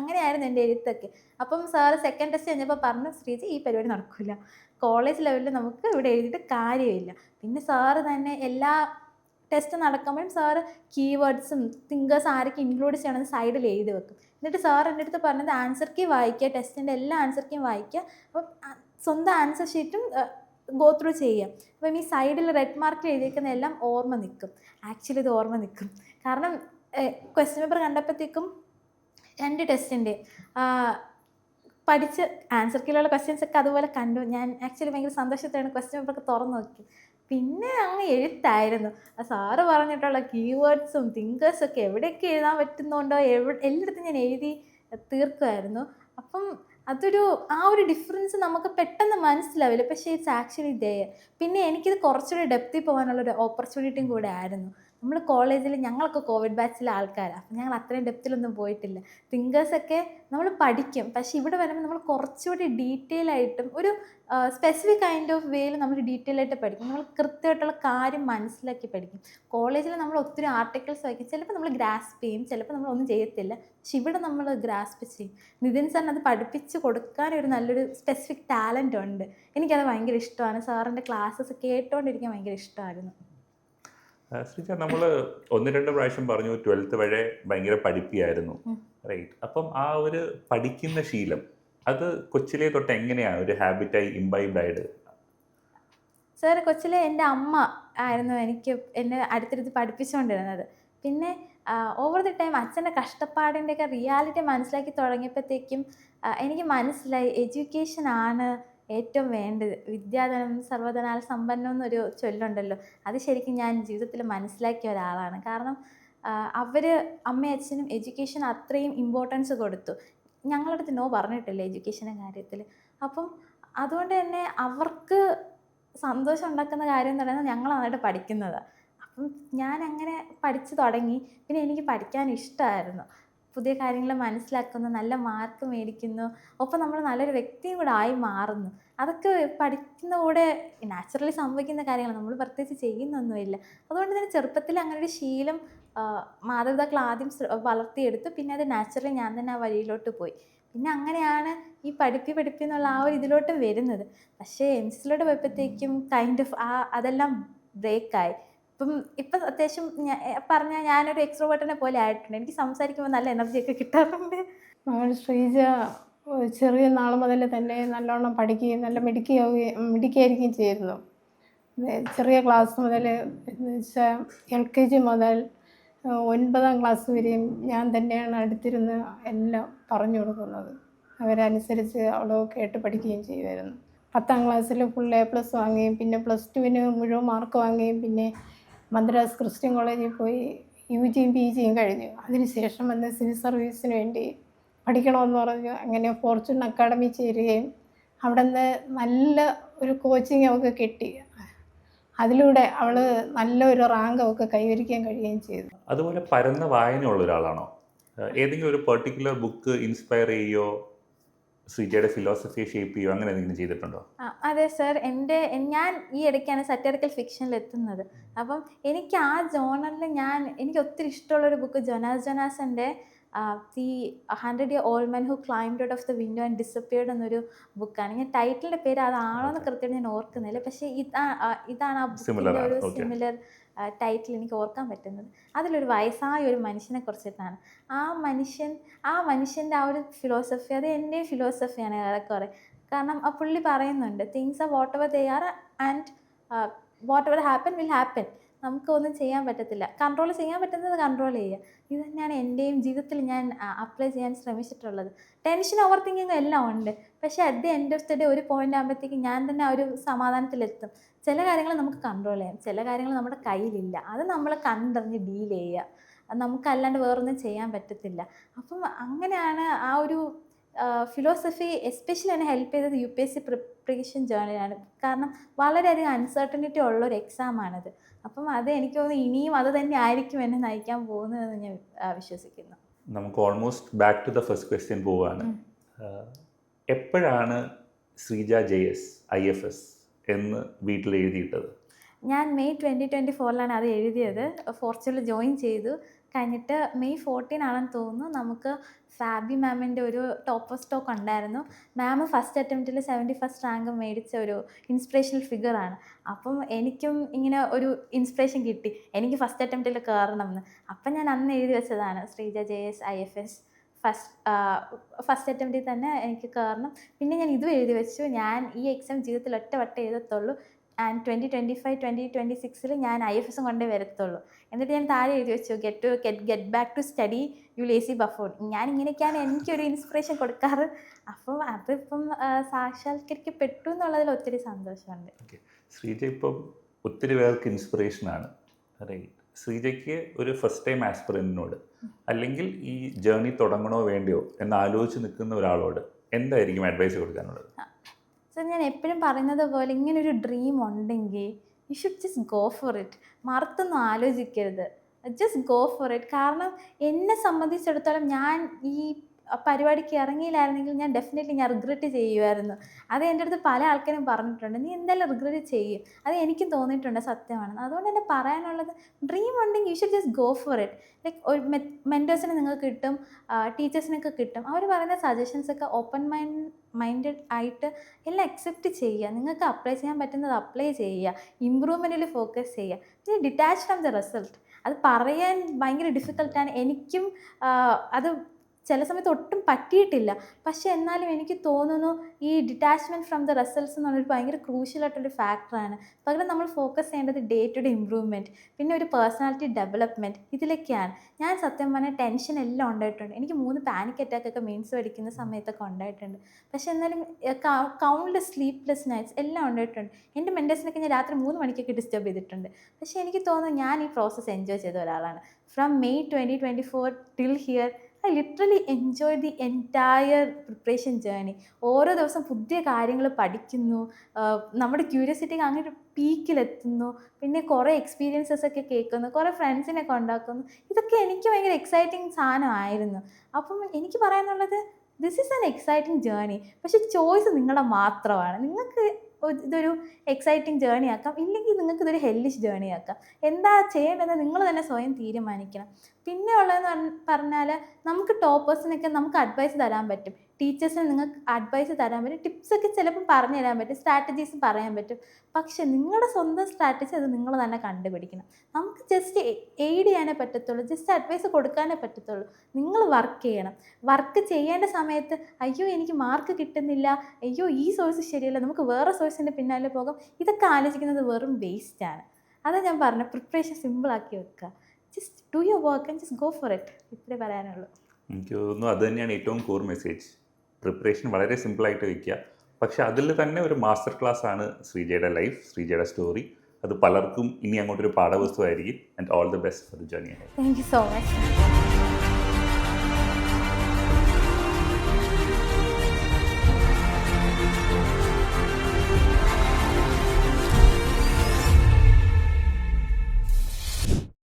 അങ്ങനെയായിരുന്നു എൻ്റെ എഴുത്തൊക്കെ. അപ്പം സാറ് സെക്കൻഡ് ടെസ്റ്റ് കഴിഞ്ഞപ്പോൾ പറഞ്ഞു, ശ്രീജ ഈ പരിപാടി നടക്കില്ല, കോളേജ് ലെവലിൽ നമുക്ക് ഇവിടെ എഴുതിയിട്ട് കാര്യമില്ല. പിന്നെ സാറ് തന്നെ എല്ലാ ടെസ്റ്റ് നടക്കുമ്പോഴും സാറ് കീവേഡ്സും തിങ്കേഴ്സ് ആരൊക്കെ ഇൻക്ലൂഡ് ചെയ്യണമെന്ന് സൈഡിൽ എഴുതി വെക്കും. എന്നിട്ട് സാർ എൻ്റെ അടുത്ത് പറഞ്ഞത് ആൻസർ കീ വായിക്കുക, ടെസ്റ്റിൻ്റെ എല്ലാ ആൻസർ കീയും വായിക്കുക, അപ്പം സ്വന്തം ആൻസർ ഷീറ്റും ഗോ ത്രൂ ചെയ്യാം. അപ്പം ഈ സൈഡിൽ റെഡ് മാർക്കിൽ എഴുതിയിരിക്കുന്ന എല്ലാം ഓർമ്മ നിൽക്കും. ആക്ച്വലി ഇത് ഓർമ്മ നിൽക്കും. കാരണം ക്വസ്റ്റ്യൻ പേപ്പർ കണ്ടപ്പോഴത്തേക്കും 2 ടെസ്റ്റിൻ്റെ പഠിച്ച് ആൻസർ കീയിലുള്ള ക്വസ്റ്റ്യൻസ് ഒക്കെ അതുപോലെ കണ്ടു. ഞാൻ ആക്ച്വലി ഭയങ്കര സന്തോഷത്തോടെയാണ് ക്വസ്റ്റ്യൻ പേപ്പറൊക്കെ തുറന്ന് നോക്കി. പിന്നെ അങ്ങ് എഴുത്തായിരുന്നു. ആ സാറ് പറഞ്ഞിട്ടുള്ള കീവേഡ്സും തിങ്കേഴ്സൊക്കെ എവിടെയൊക്കെ എഴുതാൻ പറ്റുന്നുണ്ടോ എല്ലായിടത്തും ഞാൻ എഴുതി തീർക്കുമായിരുന്നു. അപ്പം അതൊരു ആ ഒരു ഡിഫറൻസ് നമുക്ക് പെട്ടെന്ന് മനസ്സിലാവില്ല. പക്ഷേ ഇറ്റ്സ് ആക്ച്വലി ദെയർ. പിന്നെ എനിക്കിത് കുറച്ചുകൂടി ഡെപ്തിൽ പോകാനുള്ളൊരു ഓപ്പർച്യൂണിറ്റിയും കൂടെ ആയിരുന്നു. നമ്മൾ കോളേജിൽ ഞങ്ങളൊക്കെ കോവിഡ് ബാച്ചിലെ ആൾക്കാരാണ്. അപ്പം ഞങ്ങൾ അത്രയും ഡെപ്തിലൊന്നും പോയിട്ടില്ല. തിങ്കേഴ്സൊക്കെ നമ്മൾ പഠിക്കും. പക്ഷേ ഇവിടെ വരുമ്പോൾ നമ്മൾ കുറച്ചുകൂടി ഡീറ്റെയിൽ ആയിട്ടും ഒരു സ്പെസിഫിക് കൈൻഡ് ഓഫ് വേയിൽ നമ്മൾ ഡീറ്റെയിൽ ആയിട്ട് പഠിക്കും. നമ്മൾ കൃത്യമായിട്ടുള്ള കാര്യം മനസ്സിലാക്കി പഠിക്കും. കോളേജിൽ നമ്മൾ ഒത്തിരി ആർട്ടിക്കിൾസ് വായിക്കും. ചിലപ്പോൾ നമ്മൾ ഗ്രാസ്പ് ചെയ്യും, ചിലപ്പോൾ നമ്മളൊന്നും ചെയ്യത്തില്ല. പക്ഷെ ഇവിടെ നമ്മൾ ഗ്രാസ്പ് ചെയ്യും. നിതിൻ സാറിന് അത് പഠിപ്പിച്ച് കൊടുക്കാനൊരു നല്ലൊരു സ്പെസിഫിക് ടാലൻ്റ് ഉണ്ട്. എനിക്കത് ഭയങ്കര ഇഷ്ടമാണ്. സാറിൻ്റെ ക്ലാസ്സസ് കേട്ടുകൊണ്ടിരിക്കാൻ ഭയങ്കര ഇഷ്ടമായിരുന്നു. ശ്രീജ, നമ്മൾ 1-2 പ്രാവശ്യം പറഞ്ഞു 12th വരെ ഭയങ്കര പഠിപ്പിയായിരുന്നു, റൈറ്റ്? അപ്പം ആ ഒരു പഠിക്കുന്ന ശീലം അത് കൊച്ചിലെ തൊട്ട് എങ്ങനെയാണ് ഒരു ഹാബിറ്റായി ഇംബൈബ്ഡ് ആയത്? സാർ കൊച്ചിലെ എൻ്റെ അമ്മ ആയിരുന്നു എന്നെ അടുത്തിരുത്തി പഠിപ്പിച്ചുകൊണ്ടിരുന്നത്. പിന്നെ ഓവർ ദി ടൈം അച്ഛൻ്റെ കഷ്ടപ്പാടിൻ്റെയൊക്കെ റിയാലിറ്റി മനസ്സിലാക്കി തുടങ്ങിയപ്പോഴത്തേക്കും എനിക്ക് മനസ്സിലായി എഡ്യൂക്കേഷനാണ് ഏറ്റവും വേണ്ടത്. വിദ്യാധനം സർവ്വധനാൽ സമ്പന്നം എന്നൊരു ചൊല്ലുണ്ടല്ലോ, അത് ശരിക്കും ഞാൻ ജീവിതത്തിൽ മനസ്സിലാക്കിയ ഒരാളാണ്. കാരണം അവർ അമ്മയും അച്ഛനും എഡ്യൂക്കേഷൻ അത്രയും ഇമ്പോർട്ടൻസ് കൊടുത്തു. ഞങ്ങളുടെ അടുത്ത് നോ പറഞ്ഞിട്ടില്ല എഡ്യൂക്കേഷൻ്റെ കാര്യത്തിൽ. അപ്പം അതുകൊണ്ട് തന്നെ അവർക്ക് സന്തോഷം ഉണ്ടാക്കുന്ന കാര്യം എന്ന് പറയുന്നത് ഞങ്ങൾ നന്നായിട്ട് പഠിക്കുന്നത്. അപ്പം ഞാനങ്ങനെ പഠിച്ചു തുടങ്ങി. പിന്നെ എനിക്ക് പഠിക്കാൻ ഇഷ്ടമായിരുന്നു. പുതിയ കാര്യങ്ങൾ മനസ്സിലാക്കുന്നു, നല്ല മാർക്ക് മേടിക്കുന്നു, ഒപ്പം നമ്മൾ നല്ലൊരു വ്യക്തിയും കൂടെ ആയി മാറുന്നു. അതൊക്കെ പഠിക്കുന്ന കൂടെ നാച്ചുറലി സംഭവിക്കുന്ന കാര്യങ്ങളാണ്. നമ്മൾ പ്രത്യേകിച്ച് ചെയ്യുന്നൊന്നുമില്ല. അതുകൊണ്ട് തന്നെ ചെറുപ്പത്തിൽ അങ്ങനെ ഒരു ശീലം മാതാപിതാക്കൾ ആദ്യം വളർത്തിയെടുത്തു. പിന്നെ അത് നാച്ചുറലി ഞാൻ തന്നെ ആ വഴിയിലോട്ട് പോയി. പിന്നെ അങ്ങനെയാണ് ഈ പഠിപ്പി എന്നുള്ള ആ ഒരു ഇതിലോട്ട് വരുന്നത്. പക്ഷേ MCസിലോട്ട് പോയപ്പോഴത്തേക്കും കൈൻഡ് ഓഫ് അതെല്ലാം ബ്രേക്കായി. ഇപ്പം അത്യാവശ്യം പറഞ്ഞാൽ ഞാനൊരു എക്സ്ട്രോവേർട്ടിനെ പോലെ ആയിട്ടുണ്ട്. എനിക്ക് സംസാരിക്കുമ്പോൾ നല്ല എനർജിയൊക്കെ കിട്ടാറുണ്ട്. മകൾ ശ്രീജ ചെറിയ നാൾ മുതൽ തന്നെ നല്ലോണം പഠിക്കുകയും നല്ല മിടുക്കിയായിരിക്കുകയും ചെയ്യുന്നു. ചെറിയ ക്ലാസ് മുതൽ എന്ന് വെച്ചാൽ LKG മുതൽ 9ാം ക്ലാസ് വരെയും ഞാൻ തന്നെയാണ് അടുത്തിരുന്ന് എല്ലാം പറഞ്ഞു കൊടുക്കുന്നത്. അവരനുസരിച്ച് അവൾ കേട്ട് പഠിക്കുകയും ചെയ്യുമായിരുന്നു. 10ാം ക്ലാസ്സിൽ ഫുൾ A+ വാങ്ങുകയും പിന്നെ +2-ന് മുഴുവൻ മാർക്ക് വാങ്ങുകയും പിന്നെ മദ്രാസ് ക്രിസ്ത്യൻ കോളേജിൽ പോയി UGയും PGയും കഴിഞ്ഞു. അതിനുശേഷം വന്ന് സിവിൽ സർവീസിന് വേണ്ടി പഠിക്കണമെന്ന് പറഞ്ഞു അങ്ങനെ ഫോർച്യൂൺ അക്കാഡമി ചേരുകയും അവിടെ നിന്ന് നല്ല ഒരു കോച്ചിങ് അവൾക്ക് കിട്ടി. അതിലൂടെ അവൾ നല്ലൊരു റാങ്ക് അവൾക്ക് കൈവരിക്കാൻ കഴിയുകയും ചെയ്തു. അതുപോലെ പരന്ന വായനയുള്ള ഒരാളാണോ? ഏതെങ്കിലും ഒരു പെർട്ടിക്കുലർ ബുക്ക് ഇൻസ്പയർ ചെയ്യുകയോ ശ്രീജയുടെ ഫിലോസഫിയെ ഷേപ്പ് ചെയ്യുകയോ അങ്ങനെ എന്തെങ്കിലും ചെയ്തിട്ടുണ്ടോ? അതെ സർ, ഞാൻ ഈ ഇടയ്ക്കാണ് സറ്ററിക്കൽ ഫിക്ഷനിൽ എത്തുന്നത്. അപ്പം എനിക്ക് ആ ജോണറിൽ എനിക്ക് ഒത്തിരി ഇഷ്ടമുള്ളൊരു ബുക്ക് ജൊനാസൻ്റെ the 100-year-old man who climbed out of the window and disappeared എന്നൊരു ബുക്കാണ്. ഞാൻ ടൈറ്റിലിൻ്റെ പേര് അതാണോന്ന് കൃത്യമായിട്ട് ഞാൻ ഓർക്കുന്നില്ല. പക്ഷേ ഇതാണ് ആ ബുക്കിൻ്റെ ഒരു സിമിലർ ടൈറ്റിൽ എനിക്ക് ഓർക്കാൻ പറ്റുന്നത്. അതിലൊരു വയസ്സായ ഒരു മനുഷ്യനെ കുറിച്ചിട്ടാണ്. ആ മനുഷ്യൻ്റെ ആ ഒരു ഫിലോസഫി അത് എൻ്റെ ഫിലോസഫിയാണ് ഏറെക്കുറെ. കാരണം ആ പുള്ളി പറയുന്നുണ്ട് things are what ever they are and what ever happen will happen. നമുക്കൊന്നും ചെയ്യാൻ പറ്റത്തില്ല. കൺട്രോൾ ചെയ്യാൻ പറ്റുന്നത് കൺട്രോൾ ചെയ്യുക. ഇത് തന്നെയാണ് എൻ്റെയും ജീവിതത്തിൽ ഞാൻ അപ്ലൈ ചെയ്യാൻ ശ്രമിച്ചിട്ടുള്ളത്. ടെൻഷൻ ഓവർ തിങ്കിങ് എല്ലാം ഉണ്ട്. പക്ഷേ at the end of the day ഒരു പോയിൻ്റ് ആകുമ്പോഴത്തേക്ക് ഞാൻ തന്നെ ആ ഒരു സമാധാനത്തിലെത്തും. ചില കാര്യങ്ങൾ നമുക്ക് കൺട്രോൾ ചെയ്യാം, ചില കാര്യങ്ങൾ നമ്മുടെ കയ്യിലില്ല. അത് നമ്മൾ കണ്ടറിഞ്ഞ് ഡീൽ ചെയ്യുക. നമുക്കല്ലാണ്ട് വേറൊന്നും ചെയ്യാൻ പറ്റത്തില്ല. അപ്പം അങ്ങനെയാണ് ആ ഒരു ഫിലോസഫി എസ്പെഷ്യലി എന്നെ ഹെൽപ്പ് ചെയ്തത് UPSC പ്രിപ്പറേഷൻ ജേർണിയാണ്. കാരണം വളരെയധികം അൺസർട്ടനിറ്റി ഉള്ളൊരു എക്സാമാണത്. അപ്പം അത് എനിക്ക് തോന്നുന്നു ഇനിയും അത് തന്നെ ആയിരിക്കും എന്നെ നയിക്കാൻ പോകുന്നതെന്ന് ഞാൻ വിശ്വസിക്കുന്നു. നമുക്ക് almost back to the first question പോവുകയാണ്. എപ്പോഴാണ് ശ്രീജ JS IFS എന്ന് വീട്ടിൽ എഴുതിയിട്ടത്? ഞാൻ മെയ് 2024 അത് എഴുതിയത്. ഫോർച്യൂണിൽ ജോയിൻ ചെയ്തു. കഴിഞ്ഞിട്ട് മെയ് 14 ആണെന്ന് തോന്നുന്നു നമുക്ക് ഫാബി മാമിൻ്റെ ഒരു ടോപ്പ് സ്റ്റോക്ക് ഉണ്ടായിരുന്നു. മാം ഫസ്റ്റ് അറ്റംപ്റ്റിൽ 71st റാങ്ക് മേടിച്ച ഒരു ഇൻസ്പിറേഷണൽ ഫിഗറാണ്. അപ്പം എനിക്കും ഇങ്ങനെ ഒരു ഇൻസ്പിറേഷൻ കിട്ടി, എനിക്ക് ഫസ്റ്റ് അറ്റംപ്റ്റിൽ കയറണം എന്ന്. അപ്പം ഞാൻ അന്ന് എഴുതി വെച്ചതാണ് ശ്രീജ JS IFS ഫസ്റ്റ് അറ്റംപ്റ്റിൽ തന്നെ എനിക്ക് കയറണം. പിന്നെ ഞാൻ ഇതും എഴുതി വെച്ചു, ഞാൻ ഈ എക്സാം ജീവിതത്തിൽ ഒറ്റ വട്ടം എഴുതത്തുള്ളൂ ആൻഡ് 2025-2026 ഞാൻ IFS കൊണ്ടേ വരത്തുള്ളൂ. എന്നിട്ട് ഞാൻ താഴെ എഴുതി വെച്ചു get back to study you lazy buffoon. ഞാൻ ഇങ്ങനെയൊക്കെയാണ് എനിക്കൊരു ഇൻസ്പിറേഷൻ കൊടുക്കാറ്. അപ്പം അതിപ്പം സാക്ഷാത്കരിക്കപ്പെട്ടു എന്നുള്ളതിൽ ഒത്തിരി സന്തോഷമുണ്ട്. ശ്രീജ ഇപ്പം ഒത്തിരി പേർക്ക് ഇൻസ്പിറേഷനാണ്. ശ്രീജയ്ക്ക് ഒരു ഫസ്റ്റ് ടൈം ആസ്പിറൻറ്റിനോട് അല്ലെങ്കിൽ ഈ ജേർണി തുടങ്ങണോ വേണ്ടിയോ എന്ന് ആലോചിച്ച് നിൽക്കുന്ന ഒരാളോട് എന്തായിരിക്കും അഡ്വൈസ് കൊടുക്കാനുള്ളത്? സോ ഞാൻ എപ്പോഴും പറയുന്നത് പോലെ ഇങ്ങനൊരു ഡ്രീം ഉണ്ടെങ്കിൽ you should just go for it. മറുത്തൊന്നും ആലോചിക്കരുത്, ജസ്റ്റ് ഗോ ഫോർ ഇറ്റ്. കാരണം എന്നെ സംബന്ധിച്ചിടത്തോളം ഞാൻ ഈ പരിപാടിക്ക് ഇറങ്ങിയില്ലായിരുന്നെങ്കിൽ ഞാൻ റിഗ്രറ്റ് ചെയ്യുമായിരുന്നു. അത് എൻ്റെ അടുത്ത് പല ആൾക്കാരും പറഞ്ഞിട്ടുണ്ട്, നീ എന്തായാലും റിഗ്രറ്റ് ചെയ്യും. അത് എനിക്കും തോന്നിയിട്ടുണ്ട് സത്യമാണെന്ന്. അതുകൊണ്ട് തന്നെ പറയാനുള്ളത് ഡ്രീം ഉണ്ടെങ്കിൽ you should just go for it. Like ഒരു മെൻറ്റേഴ്സിനെ നിങ്ങൾക്ക് കിട്ടും, ടീച്ചേഴ്സിനൊക്കെ കിട്ടും. അവർ പറയുന്ന സജഷൻസൊക്കെ ഓപ്പൺ മൈൻഡഡ് ആയിട്ട് എല്ലാം അക്സെപ്റ്റ് ചെയ്യുക. നിങ്ങൾക്ക് അപ്ലൈ ചെയ്യാൻ പറ്റുന്നത് അപ്ലൈ ചെയ്യുക, ഇമ്പ്രൂവ്മെൻറ്റിൽ ഫോക്കസ് ചെയ്യുക. പിന്നെ ഡിറ്റാച്ച് ഫ്രം ദ റിസൾട്ട്. അത് പറയാൻ ഭയങ്കര ഡിഫിക്കൽട്ടാണ്. എനിക്കും അത് ചില സമയത്ത് ഒട്ടും പറ്റിയിട്ടില്ല. പക്ഷേ എന്നാലും എനിക്ക് തോന്നുന്നു ഈ ഡിറ്റാച്ച്മെൻറ്റ് ഫ്രം ദ റിസൾട്ട്സ് എന്നുള്ളൊരു ഭയങ്കര ക്രൂഷ്യലായിട്ടൊരു ഫാക്ടറാണ്. പകരം നമ്മൾ ഫോക്കസ് ചെയ്യേണ്ടത് ഡേ ടു ഡേ ഇമ്പ്രൂവ്മെൻറ്റ്, പിന്നെ ഒരു പേഴ്സണാലിറ്റി ഡെവലപ്മെൻറ്റ്, ഇതിലൊക്കെയാണ്. ഞാൻ സത്യം പറഞ്ഞാൽ ടെൻഷൻ എല്ലാം ഉണ്ടായിട്ടുണ്ട്. എനിക്ക് 3 പാനിക് അറ്റാക്കൊക്കെ മെയിൻസ് പഠിക്കുന്ന സമയത്തൊക്കെ ഉണ്ടായിട്ടുണ്ട്. പക്ഷേ എന്നാലും കൗണ്ട്ലെസ് സ്ലീപ്ലെസ് നൈറ്റ്സ് എല്ലാം ഉണ്ടായിട്ടുണ്ട്. എൻ്റെ മെൻറ്റേഴ്സിനൊക്കെ ഞാൻ രാത്രി 3 മണിക്കൊക്കെ ഡിസ്റ്റർബ് ചെയ്തിട്ടുണ്ട്. പക്ഷേ എനിക്ക് തോന്നുന്നു ഞാൻ ഈ പ്രോസസ്സ് എൻജോയ് ചെയ്ത ഒരാളാണ്. From May 2024 till here I literally enjoyed the entire preparation journey. ഓരോ ദിവസം പുതിയ കാര്യങ്ങൾ പഠിക്കുന്നു, നമ്മുടെ ക്യൂരിയോസിറ്റി അങ്ങനെ പീക്കിലെത്തുന്നു, പിന്നെ കുറേ എക്സ്പീരിയൻസസ് ഒക്കെ കേൾക്കുന്നു, കുറേ ഫ്രണ്ട്സിനൊക്കെ ഉണ്ടാക്കുന്നു. ഇതൊക്കെ എനിക്ക് ഭയങ്കര എക്സൈറ്റിംഗ് സാധനമായിരുന്നു. അപ്പം എനിക്ക് പറയാനുള്ളത് this is an exciting journey. പക്ഷേ ചോയ്സ് നിങ്ങളുടെ മാത്രമാണ്. നിങ്ങൾക്ക് ഇതൊരു എക്സൈറ്റിംഗ് ജേർണി ആക്കാം, ഇല്ലെങ്കിൽ നിങ്ങൾക്ക് ഇതൊരു ഹെല്ലിഷ് ജേർണി ആക്കാം. എന്താ ചെയ്യേണ്ടതെന്ന് നിങ്ങൾ തന്നെ സ്വയം തീരുമാനിക്കണം. പിന്നെ ഉള്ളതെന്ന് പറഞ്ഞാൽ നമുക്ക് ടോപ്പേഴ്സിനൊക്കെ നമുക്ക് അഡ്വൈസ് തരാൻ പറ്റും. ടീച്ചേഴ്സിന് നിങ്ങൾക്ക് അഡ്വൈസ് തരാൻ പറ്റും, ടിപ്സൊക്കെ ചിലപ്പം പറഞ്ഞു തരാൻ പറ്റും, സ്ട്രാറ്റജീസ് പറയാൻ പറ്റും. പക്ഷെ നിങ്ങളുടെ സ്വന്തം സ്ട്രാറ്റജി അത് നിങ്ങൾ തന്നെ കണ്ടുപിടിക്കണം. നമുക്ക് ജസ്റ്റ് എയ്ഡ് ചെയ്യാനേ പറ്റത്തുള്ളൂ, ജസ്റ്റ് അഡ്വൈസ് കൊടുക്കാനേ പറ്റത്തുള്ളൂ. നിങ്ങൾ വർക്ക് ചെയ്യണം. വർക്ക് ചെയ്യേണ്ട സമയത്ത് അയ്യോ എനിക്ക് മാർക്ക് കിട്ടുന്നില്ല, അയ്യോ ഈ സോഴ്സ് ശരിയല്ല, നമുക്ക് വേറെ സോഴ്സിൻ്റെ പിന്നാലെ പോകാം, ഇതൊക്കെ ആലോചിക്കുന്നത് വെറും വേസ്റ്റാണ്. അതാ ഞാൻ പറഞ്ഞത്, പ്രിപ്പറേഷൻ സിമ്പിളാക്കി വെക്കുക. Just do your work and just go for it. ഇത്രേ പറയാനുള്ളൂ. എനിക്ക് തോന്നുന്നു അത് തന്നെയാണ് ഏറ്റവും കോർ മെസ്സേജ്. പ്രിപ്പറേഷൻ വളരെ സിമ്പിളായിട്ട് വയ്ക്കുക. പക്ഷെ അതിൽ തന്നെ ഒരു മാസ്റ്റർ ക്ലാസ് ആണ് ശ്രീജയുടെ ലൈഫ്, ശ്രീജയുടെ സ്റ്റോറി. അത് പലർക്കും ഇനി അങ്ങോട്ടൊരു പാഠപുസ്തകമായിരിക്കും. And all the best for the journey. Thank you so much.